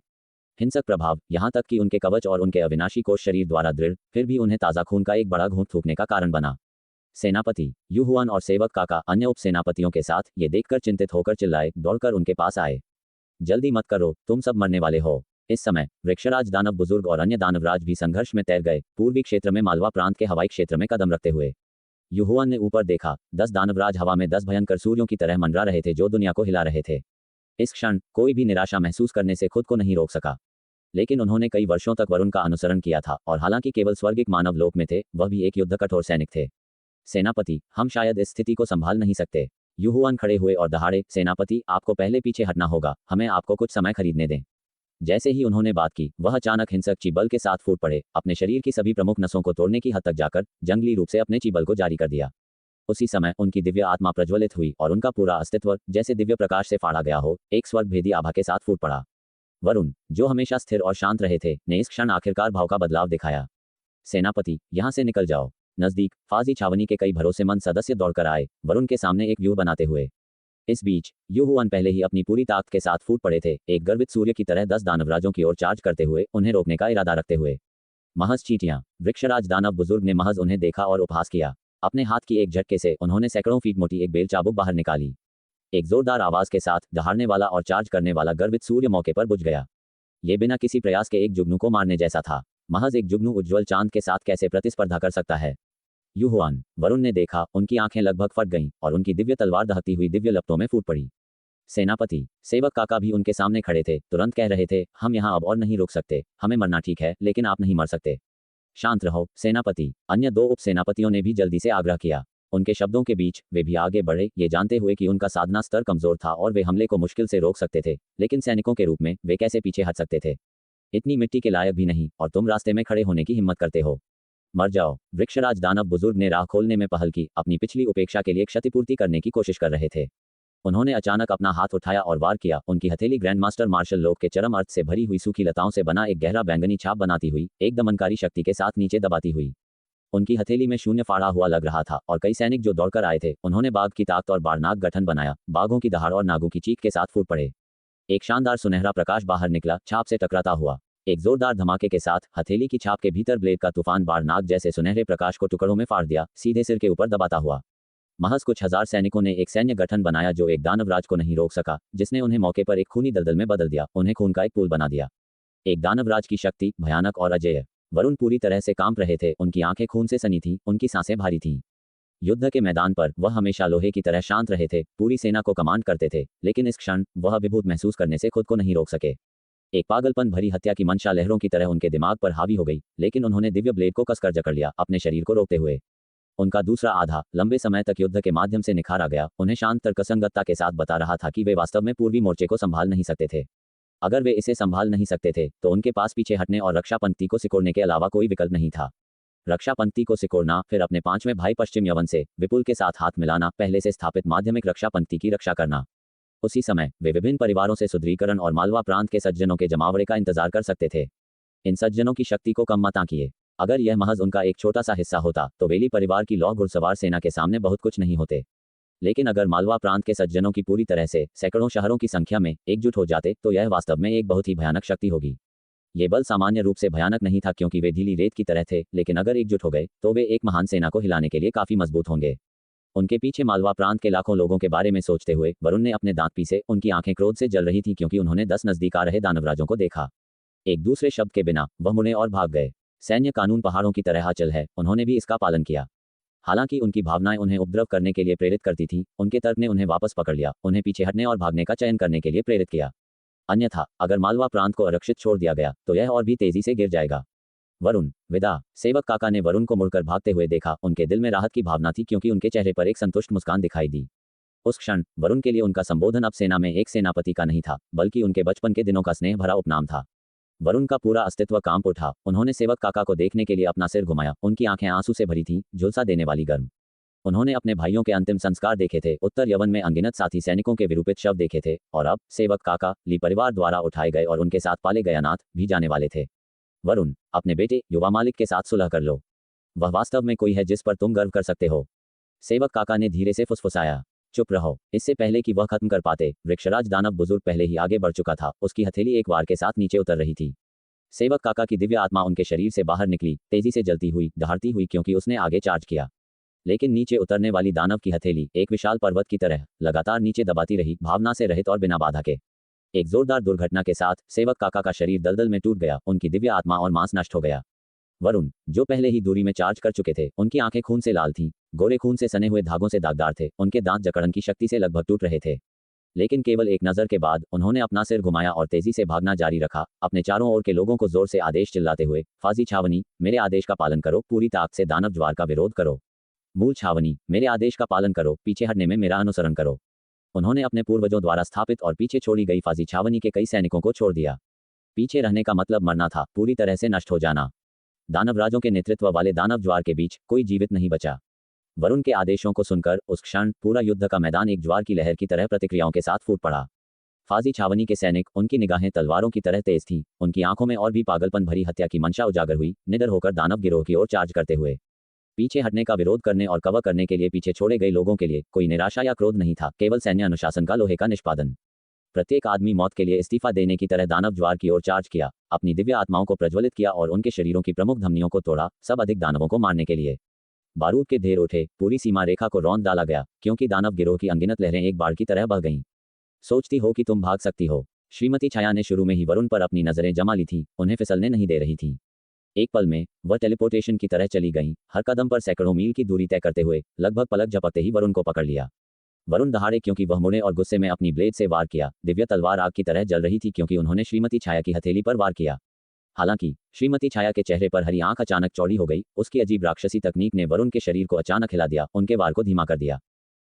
हिंसक प्रभाव, यहाँ तक कि उनके कवच और उनके अविनाशी कोष शरीर द्वारा दृढ़, फिर भी उन्हें ताज़ा खून का एक बड़ा घूंट थूकने का कारण बना। सेनापति यू हुआन और सेवक काका अन्य उपसेनापतियों के साथ ये देखकर चिंतित होकर चिल्लाए, दौड़कर उनके पास आए। जल्दी मत करो, तुम सब मरने वाले हो। इस समय वृक्षराज दानव बुजुर्ग और अन्य दानवराज भी संघर्ष में तैर गए, पूर्वी क्षेत्र में मालवा प्रांत के हवाई क्षेत्र में कदम रखते हुए। यू हुआन ने ऊपर देखा, 10 दानवराज हवा में 10 भयंकर सूर्यों की तरह मंडरा रहे थे जो दुनिया को हिला रहे थे। इस क्षण कोई भी निराशा महसूस करने से खुद को नहीं रोक सका। लेकिन उन्होंने कई वर्षों तक वरुण का अनुसरण किया था, और हालांकि केवल स्वर्गिक मानव लोक में थे, वह भी एक युद्ध कठोर सैनिक थे। सेनापति, हम शायद इस स्थिति को संभाल नहीं सकते। यू हुआन खड़े हुए और दहाड़े, सेनापति, आपको पहले पीछे हटना होगा, हमें आपको कुछ समय खरीदने दें। जैसे ही उन्होंने बात की, वह अचानक हिंसक चीबल के साथ फूट पड़े, अपने शरीर की सभी प्रमुख नसों को तोड़ने की हद तक जाकर जंगली रूप से अपने चीबल को जारी कर दिया। उसी समय उनकी दिव्य आत्मा प्रज्वलित हुई और उनका पूरा अस्तित्व, जैसे दिव्य प्रकाश से फाड़ा गया हो, एक स्वर्ग भेदी आभा के साथ फूट पड़ा। वरुण, जो हमेशा स्थिर और शांत रहे थे, ने इस क्षण आखिरकार भाव का बदलाव दिखाया। सेनापति, यहाँ से निकल जाओ। नजदीक फाजी छावनी के कई भरोसेमंद सदस्य दौड़कर आए, वरुण के सामने एक व्यूह बनाते हुए। इस बीच यू हुआन पहले ही अपनी पूरी ताकत के साथ फूट पड़े थे, एक गर्वित सूर्य की तरह 10 दानवराजों की ओर चार्ज करते हुए, उन्हें रोकने का इरादा रखते हुए। महज चींटियां। वृक्षराज दानव बुजुर्ग ने महज उन्हें देखा और उपहास किया। अपने हाथ की एक झटके से उन्होंने सैकड़ों फीट मोटी एक बेल चाबुक बाहर निकाली। एक जोरदार आवाज के साथ दहाड़ने वाला और चार्ज करने वाला गर्वित सूर्य मौके पर बुझ गया। ये बिना किसी प्रयास के एक जुगनू को मारने जैसा था। महज एक जुगनू उज्ज्वल चांद के साथ कैसे प्रतिस्पर्धा कर सकता है? यू हुआन, वरुण ने देखा, उनकी आंखें लगभग फट गईं और उनकी दिव्य तलवार दहकती हुई दिव्य लपटों में फूट पड़ी। सेनापति सेवक काका भी उनके सामने खड़े थे, तुरंत कह रहे थे, हम यहाँ अब और नहीं रुक सकते, हमें मरना ठीक है लेकिन आप नहीं मर सकते। शांत रहो सेनापति, अन्य दो उप सेनापतियों ने भी जल्दी से आग्रह किया। उनके शब्दों के बीच वे भी आगे बढ़े, ये जानते हुए कि उनका साधना स्तर कमजोर था और वे हमले को मुश्किल से रोक सकते थे, लेकिन सैनिकों के रूप में वे कैसे पीछे हट सकते थे। इतनी मिट्टी के लायक भी नहीं और तुम रास्ते में खड़े होने की हिम्मत करते हो। मर जाओ। वृक्षराज दानव बुजुर्ग ने राह खोलने में पहल की, अपनी पिछली उपेक्षा के लिए क्षतिपूर्ति करने की कोशिश कर रहे थे। उन्होंने अचानक अपना हाथ उठाया और वार किया। उनकी हथेली ग्रैंड मास्टर मार्शल लोक के चरम अर्थ से भरी हुई सूखी लताओं से बना एक गहरा बैंगनी छाप बनाती हुई, एक दमनकारी शक्ति के साथ नीचे दबाती हुई। उनकी हथेली में शून्य फाड़ा हुआ लग रहा था और कई सैनिक जो दौड़कर आए थे उन्होंने बाघ की ताकत और बारनाग गठन बनाया, बाघों की दहाड़ और नागों की चीख के साथ फूट पड़े। एक शानदार सुनहरा प्रकाश बाहर निकला, छाप से टकराता हुआ। एक जोरदार धमाके के साथ हथेली की छाप के भीतर ब्लेड का तूफान बारनाग जैसे सुनहरे प्रकाश को टुकड़ों में फाड़ दिया, सीधे सिर के ऊपर दबाता हुआ। महज कुछ हजार सैनिकों ने एक सैन्य गठन बनाया जो एक दानवराज को नहीं रोक सका, जिसने उन्हें मौके पर एक खूनी दलदल में बदल दिया, उन्हें खून का एक पुल बना दिया। एक दानवराज की शक्ति भयानक और अजेय। वरुण पूरी तरह से कांप रहे थे, उनकी आंखें खून से सनी थीं, उनकी सांसें भारी थीं। युद्ध के मैदान पर वह हमेशा लोहे की तरह शांत रहे थे, पूरी सेना को कमांड करते थे, लेकिन इस क्षण वह अभिभूत महसूस करने से खुद को नहीं रोक सके। एक पागलपन भरी हत्या की मंशा लहरों की तरह उनके दिमाग पर हावी हो गई, लेकिन उन्होंने दिव्य ब्लेड को कसकर जकड़ लिया, अपने शरीर को रोकते हुए। उनका दूसरा आधा लंबे समय तक युद्ध के माध्यम से निखारा गया, उन्हें शांत तर्कसंगतता के साथ बता रहा था कि वे वास्तव में पूर्वी मोर्चे को संभाल नहीं सकते थे। अगर वे इसे संभाल नहीं सकते थे तो उनके पास पीछे हटने और रक्षा पंक्ति को सिकोड़ने के अलावा कोई विकल्प नहीं था। रक्षा पंक्ति को सिकोड़ना, फिर अपने पांचवें भाई पश्चिम यवन से विपुल के साथ हाथ मिलाना, पहले से स्थापित माध्यमिक रक्षा पंक्ति की रक्षा करना। उसी समय वे विभिन्न परिवारों से सुदृढ़ीकरण और मालवा प्रांत के सज्जनों के जमावड़े का इंतजार कर सकते थे। इन सज्जनों की शक्ति को कम मत आंकिए। अगर यह महज उनका एक छोटा सा हिस्सा होता तो वेली परिवार की लौह घुड़सवार सेना के सामने बहुत कुछ नहीं होते। लेकिन अगर मालवा प्रांत के सज्जनों की पूरी तरह से सैकड़ों शहरों की संख्या में एकजुट हो जाते तो यह वास्तव में एक बहुत ही भयानक शक्ति होगी। ये बल सामान्य रूप से भयानक नहीं था क्योंकि वे ढीली रेत की तरह थे, लेकिन अगर एकजुट हो गए तो वे एक महान सेना को हिलाने के लिए काफी मजबूत होंगे। उनके पीछे मालवा प्रांत के लाखों लोगों के बारे में सोचते हुए वरुण ने अपने दांत पीसे, उनकी आंखें क्रोध से जल रही थी क्योंकि उन्होंने 10 नजदीक आ रहे दानवराजों को देखा। एक दूसरे शब्द के बिना वह मुड़े और भाग गए। सैन्य कानून पहाड़ों की तरह अचल है, उन्होंने भी इसका पालन किया। हालांकि उनकी भावनाएं उन्हें उपद्रव करने के लिए प्रेरित करती थीं, उनके तर्क ने उन्हें वापस पकड़ लिया, उन्हें पीछे हटने और भागने का चयन करने के लिए प्रेरित किया। अन्यथा अगर मालवा प्रांत को आरक्षित छोड़ दिया गया तो यह और भी तेजी से गिर जाएगा। वरुण विदा। सेवक काका ने वरुण को मुड़कर भागते हुए देखा, उनके दिल में राहत की भावना थी क्योंकि उनके चेहरे पर एक संतुष्ट मुस्कान दिखाई दी। उस क्षण वरुण के लिए उनका संबोधन अब सेना में एक सेनापति का नहीं था, बल्कि उनके बचपन के दिनों का स्नेह भरा उपनाम था। वरुण का पूरा अस्तित्व कांप उठा। उन्होंने सेवक काका को देखने के लिए अपना सिर घुमाया, उनकी आंखें आंसू से भरी थीं, झुलसा देने वाली गर्म। उन्होंने अपने भाइयों के अंतिम संस्कार देखे थे, उत्तर यवन में अनगिनत साथी सैनिकों के विरूपित शव देखे थे, और अब सेवक काका ली परिवार द्वारा उठाए गए और उनके साथ पाले गए अनाथ भी जाने वाले थे। वरुण, अपने बेटे युवा मालिक के साथ सुलह कर लो। वह वास्तव में कोई है जिस पर तुम गर्व कर सकते हो। सेवक काका ने धीरे से फुसफुसाया। चुप रहो। इससे पहले कि वह खत्म कर पाते, वृक्षराज दानव बुजुर्ग पहले ही आगे बढ़ चुका था, उसकी हथेली एक वार के साथ नीचे उतर रही थी। सेवक काका की दिव्य आत्मा उनके शरीर से बाहर निकली, तेजी से जलती हुई, दहाड़ती हुई, क्योंकि उसने आगे चार्ज किया। लेकिन नीचे उतरने वाली दानव की हथेली एक विशाल पर्वत की तरह लगातार नीचे दबाती रही, भावना से रहित और बिना बाधा के। एक जोरदार दुर्घटना के साथ सेवक काका का शरीर दलदल में टूट गया, उनकी दिव्य आत्मा और मांस नष्ट हो गया। वरुण, जो पहले ही दूरी में चार्ज कर चुके थे, उनकी आंखें खून से लाल थीं, गोरे खून से सने हुए धागों से दागदार थे, उनके दांत जकड़न की शक्ति से लगभग टूट रहे थे। लेकिन केवल एक नजर के बाद उन्होंने अपना सिर घुमाया और तेजी से भागना जारी रखा, अपने चारों ओर के लोगों को जोर से आदेश चिल्लाते हुए, फाजी छावनी, मेरे आदेश का पालन करो, पूरी ताकत से दानव ज्वार का विरोध करो। मूल छावनी, मेरे आदेश का पालन करो, पीछे हटने में मेरा अनुसरण करो। उन्होंने अपने पूर्वजों द्वारा स्थापित और पीछे छोड़ी गई फाजी छावनी के कई सैनिकों को छोड़ दिया। पीछे रहने का मतलब मरना था, पूरी तरह से नष्ट हो जाना। दानवराजों के नेतृत्व वाले दानव ज्वार के बीच कोई जीवित नहीं बचा। वरुण के आदेशों को सुनकर उस क्षण पूरा युद्ध का मैदान एक ज्वार की लहर की तरह प्रतिक्रियाओं के साथ फूट पड़ा। फाजी छावनी के सैनिक, उनकी निगाहें तलवारों की तरह तेज थीं, उनकी आंखों में और भी पागलपन भरी हत्या की मंशा उजागर हुई, निडर होकर दानव गिरोह की ओर चार्ज करते हुए। पीछे हटने का विरोध करने और कवर करने के लिए पीछे छोड़े गए लोगों के लिए कोई निराशा या क्रोध नहीं था, केवल सैन्य अनुशासन का लोहे का निष्पादन। प्रत्येक आदमी मौत के लिए इस्तीफा देने की तरह दानव ज्वार की ओर चार्ज किया, अपनी दिव्य आत्माओं को प्रज्वलित किया और उनके शरीरों की प्रमुख धमनियों को तोड़ा, सब अधिक दानवों को मारने के लिए। बारूद के ढेर उठे, पूरी सीमा रेखा को रौंद डाला गया, क्योंकि दानव गिरोह की अनगिनत लहरें एक बाढ़ की तरह बह गईं। सोचती हो कि तुम भाग सकती हो? श्रीमती छाया ने शुरू में ही वरुण पर अपनी नजरें जमा ली थी, उन्हें फिसलने नहीं दे रही थी। एक पल में वह टेलीपोर्टेशन की तरह चली गईं, हर कदम पर सैकड़ों मील की दूरी तय करते हुए, लगभग पलक झपकते ही वरुण को पकड़ लिया। वरुण दहाड़े क्योंकि वह मुड़े और गुस्से में अपनी ब्लेड से वार किया। दिव्य तलवार आग की तरह जल रही थी क्योंकि उन्होंने श्रीमती छाया की हथेली पर वार किया। हालांकि श्रीमती छाया के चेहरे पर हरी आंख अचानक चौड़ी हो गई। उसकी अजीब राक्षसी तकनीक ने वरुण के शरीर को अचानक हिला दिया, उनके वार को धीमा कर दिया।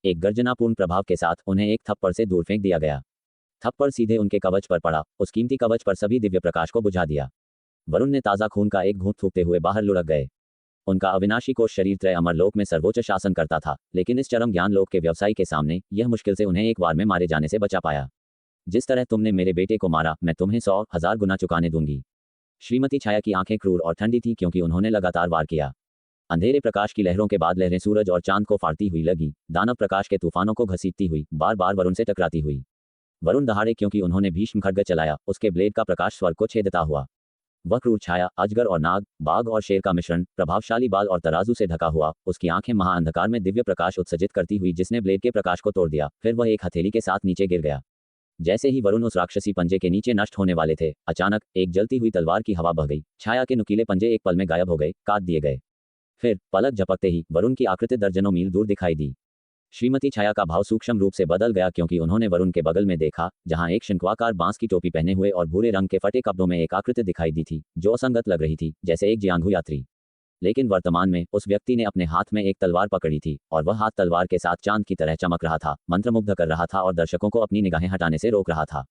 एक गर्जनापूर्ण प्रभाव के साथ उन्हें एक थप्पड़ से दूर फेंक दिया गया। थप्पड़ सीधे उनके कवच पर पड़ा, उस कीमती कवच पर सभी दिव्य प्रकाश को बुझा दिया। वरुण ने ताज़ा खून का एक घूंट थूकते हुए बाहर लुढ़क गए। उनका अविनाशी कोष शरीर त्रय अमरलोक में सर्वोच्च शासन करता था, लेकिन इस चरम ज्ञान लोक के व्यवसायी के सामने यह मुश्किल से उन्हें एक बार में मारे जाने से बचा पाया। जिस तरह तुमने मेरे बेटे को मारा, मैं तुम्हें 100,000 गुना चुकाने दूंगी। श्रीमती छाया की आंखें क्रूर और ठंडी थी क्योंकि उन्होंने लगातार वार किया। अंधेरे प्रकाश की लहरों के बाद लहरें सूरज और चांद को फाड़ती हुई लगी, दानव प्रकाश के तूफानों को घसीटती हुई बार बार वरुण से टकराती हुई। वरुण दहाड़े क्योंकि उन्होंने भीष्म खड्ग चलाया, उसके ब्लेड का प्रकाश स्वर्ग को छेदता हुआ। वह क्रूर छाया, अजगर और नाग, बाघ और शेर का मिश्रण, प्रभावशाली बाल और तराजू से ढका हुआ। उसकी आंखें महाअंधकार में दिव्य प्रकाश उत्सर्जित करती हुई जिसने ब्लेड के प्रकाश को तोड़ दिया। फिर वह एक हथेली के साथ नीचे गिर गया। जैसे ही वरुण उस राक्षसी पंजे के नीचे नष्ट होने वाले थे, अचानक एक जलती हुई तलवार की हवा बह गई। छाया के नुकीले पंजे एक पल में गायब हो गए, काट दिए गए। फिर पलक झपकते ही वरुण की आकृति दर्जनों मील दूर दिखाई दी। श्रीमती छाया का भाव सूक्ष्म रूप से बदल गया क्योंकि उन्होंने वरुण के बगल में देखा, जहां एक शंक्वाकार बांस की टोपी पहने हुए और भूरे रंग के फटे कपड़ों में एक आकृति दिखाई दी थी, जो असंगत लग रही थी, जैसे एक जियांगू यात्री। लेकिन वर्तमान में उस व्यक्ति ने अपने हाथ में एक तलवार पकड़ी थी और वह हाथ तलवार के साथ चांद की तरह चमक रहा था, मंत्रमुग्ध कर रहा था और दर्शकों को अपनी निगाहें हटाने से रोक रहा था।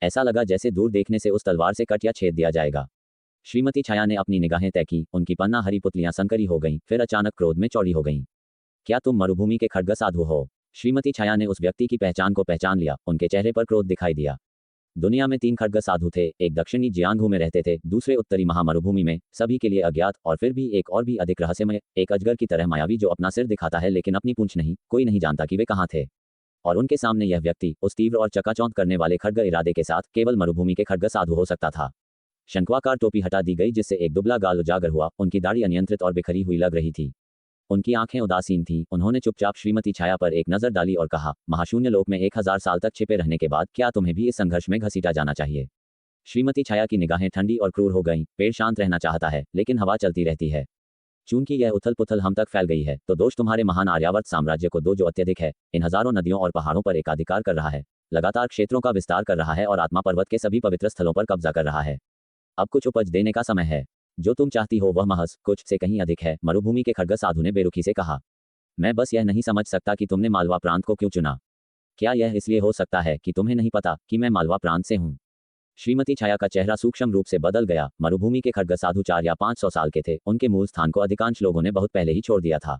ऐसा लगा जैसे दूर देखने से उस तलवार से कट या छेद दिया जाएगा। श्रीमती छाया ने अपनी निगाहें तय की, उनकी पन्ना हरी पुतलियां संकरी हो गईं, फिर अचानक क्रोध में चौड़ी हो गईं। क्या तुम मरुभूमि के खड्ग साधु हो? श्रीमती छाया ने उस व्यक्ति की पहचान को पहचान लिया, उनके चेहरे पर क्रोध दिखाई दिया। दुनिया में 3 खड्ग साधु थे, एक दक्षिणी जियांगू में रहते थे, दूसरे उत्तरी महामरुभूमि में, सभी के लिए अज्ञात, और फिर भी एक और भी अधिक रहस्यमय, एक अजगर की तरह मायावी जो अपना सिर दिखाता है लेकिन अपनी पूंछ नहीं। कोई नहीं जानता कि वे कहाँ थे। और उनके सामने यह व्यक्ति उस तीव्र और चकाचौंध करने वाले खड्ग इरादे के साथ केवल मरुभूमि के खड्ग साधु हो सकता था। शंक्वाकार टोपी हटा दी गई जिससे एक दुबला गाल उजागर हुआ, उनकी दाढ़ी अनियंत्रित और बिखरी हुई लग रही थी। उनकी आंखें उदासीन थीं। उन्होंने चुपचाप श्रीमती छाया पर एक नजर डाली और कहा, महाशून्य लोक में 1000 साल तक छिपे रहने के बाद क्या तुम्हें भी इस संघर्ष में घसीटा जाना चाहिए? श्रीमती छाया की निगाहें ठंडी और क्रूर हो गईं। पेड़ शांत रहना चाहता है, लेकिन हवा चलती रहती है। चूंकि यह उथल पुथल हम तक फैल गई है, तो दोष तुम्हारे महान आर्यावर्त साम्राज्य को दो जो अत्यधिक है, इन हजारों नदियों और पहाड़ों पर एकाधिकार कर रहा है, लगातार क्षेत्रों का विस्तार कर रहा है और आत्मा पर्वत के सभी पवित्र स्थलों पर कब्जा कर रहा है। अब कुछ उपज देने का समय है। जो तुम चाहती हो वह महज कुछ से कहीं अधिक है, मरुभूमि के खड्ग साधु ने बेरुखी से कहा। मैं बस यह नहीं समझ सकता कि तुमने मालवा प्रांत को क्यों चुना। क्या यह इसलिए हो सकता है कि तुम्हें नहीं पता कि मैं मालवा प्रांत से हूँ? श्रीमती छाया का चेहरा सूक्ष्म रूप से बदल गया। मरुभूमि के खड्ग साधु 4 या 500 साल के थे। उनके मूल स्थान को अधिकांश लोगों ने बहुत पहले ही छोड़ दिया था।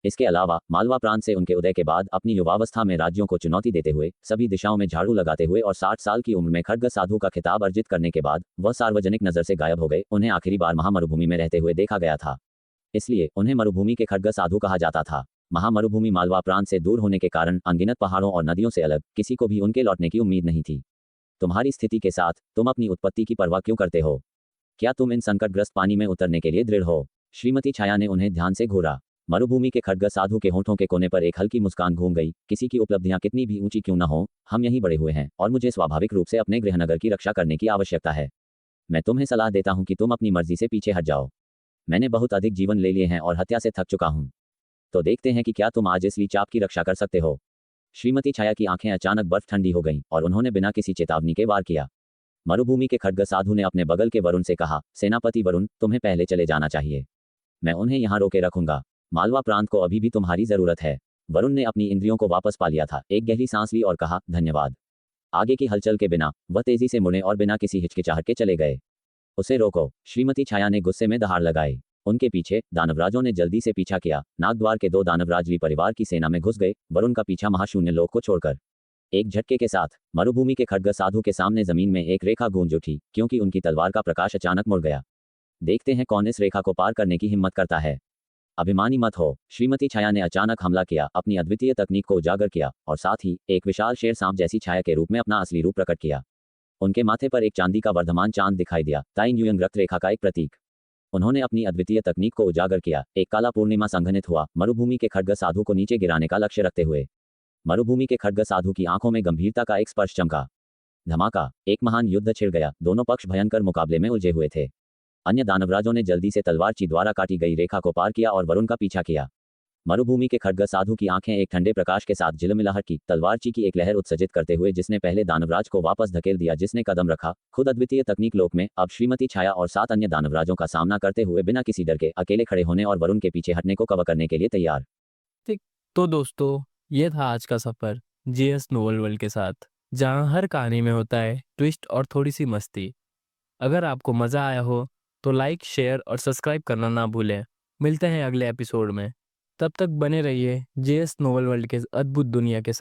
इसके अलावा मालवा प्रांत से उनके उदय के बाद अपनी युवावस्था में राज्यों को चुनौती देते हुए, सभी दिशाओं में झाड़ू लगाते हुए और 60 साल की उम्र में खड्ग साधु का खिताब अर्जित करने के बाद वह सार्वजनिक नजर से गायब हो गए। उन्हें आखिरी बार महामरुभूमि में रहते हुए देखा गया था, इसलिए उन्हें मरुभूमि के खड्ग साधु कहा जाता था। महामरुभूमि मालवा प्रांत से दूर होने के कारण अनगिनत पहाड़ों और नदियों से अलग किसी को भी उनके लौटने की उम्मीद नहीं थी। तुम्हारी स्थिति के साथ तुम अपनी उत्पत्ति की परवाह क्यों करते हो? क्या तुम इन संकटग्रस्त पानी में उतरने के लिए दृढ़ हो? श्रीमती छाया ने उन्हें ध्यान से घूरा। मरुभूमि के खड्ग साधु के होठों के कोने पर एक हल्की मुस्कान घूम गई। किसी की उपलब्धियां कितनी भी ऊंची क्यों न हो, हम यहीं बड़े हुए हैं और मुझे स्वाभाविक रूप से अपने गृहनगर की रक्षा करने की आवश्यकता है। मैं तुम्हें सलाह देता हूं कि तुम अपनी मर्जी से पीछे हट जाओ। मैंने बहुत अधिक जीवन ले लिए हैं और हत्या से थक चुका हूं। तो देखते हैं कि क्या तुम आज इस लीचाप की रक्षा कर सकते हो। श्रीमती छाया की आंखें अचानक बर्फ ठंडी हो गईं और उन्होंने बिना किसी चेतावनी के वार किया। मरुभूमि के खड्ग साधु ने अपने बगल के वरुण से कहा, सेनापति वरुण, तुम्हें पहले चले जाना चाहिए। मैं उन्हें यहाँ रोके रखूंगा। मालवा प्रांत को अभी भी तुम्हारी जरूरत है। वरुण ने अपनी इंद्रियों को वापस पा लिया था, एक गहरी सांस ली और कहा, धन्यवाद। आगे की हलचल के बिना वह तेजी से मुड़े और बिना किसी हिचकिचाहट के चले गए। उसे रोको, श्रीमती छाया ने गुस्से में दहाड़ लगाई। उनके पीछे दानवराजों ने जल्दी से पीछा किया। नागद्वार के 2 दानवराजवी परिवार की सेना में घुस गए। वरुण का पीछा महाशून्य लोक को छोड़कर एक झटके के साथ मरुभूमि के खड्ग साधु के सामने जमीन में एक रेखा गूंज उठी, क्योंकि उनकी तलवार का प्रकाश अचानक मुड़ गया। देखते हैं कौन इस रेखा को पार करने की हिम्मत करता है। अभिमानी मत हो, श्रीमती छाया ने अचानक हमला किया, अपनी अद्वितीय तकनीक को उजागर किया और साथ ही एक विशाल शेर सांप जैसी छाया के रूप में अपना असली रूप प्रकट किया। उनके माथे पर एक चांदी का वर्धमान चांद दिखाई दिया, ताइन युयंग रक्त रेखा का एक प्रतीक। उन्होंने अपनी अद्वितीय तकनीक को उजागर किया। एक काला पूर्णिमा संघनित हुआ, मरुभूमि के खड्ग साधु को नीचे गिराने का लक्ष्य रखते हुए। मरुभूमि के खड्ग साधु की आंखों में गंभीरता का एक स्पर्श चमका। धमाका, एक महान युद्ध छिड़ गया। दोनों पक्ष भयंकर मुकाबले में उलझे हुए थे। अन्य दानवराजों ने जल्दी से तलवार ची द्वारा काटी गई रेखा को पार किया और वरुण का पीछा किया। मरुभूमि के खड्ग साधु की आंखें एक ठंडे प्रकाश के साथ झिलमिलाहट की तलवारची की एक लहर उत्सर्जित करते हुए जिसने पहले दानवराज को वापस धकेल दिया, जिसने कदम रखा खुद अद्वितीय तकनीक लोक में, अब श्रीमती छाया और 7 अन्य दानवराजों का सामना करते हुए बिना किसी डर के अकेले खड़े होने और वरुण के पीछे हटने को कवर करने के लिए तैयार। ठीक। तो दोस्तों, ये था आज का सफ़र जेएस नोवेल वर्ल्ड के साथ, जहाँ हर कहानी में होता है ट्विस्ट और थोड़ी सी मस्ती। अगर आपको मज़ा आया हो तो लाइक, शेयर और सब्सक्राइब करना ना भूलें। मिलते हैं अगले एपिसोड में। तब तक बने रहिए जेएस नोवेल वर्ल्ड के अद्भुत दुनिया के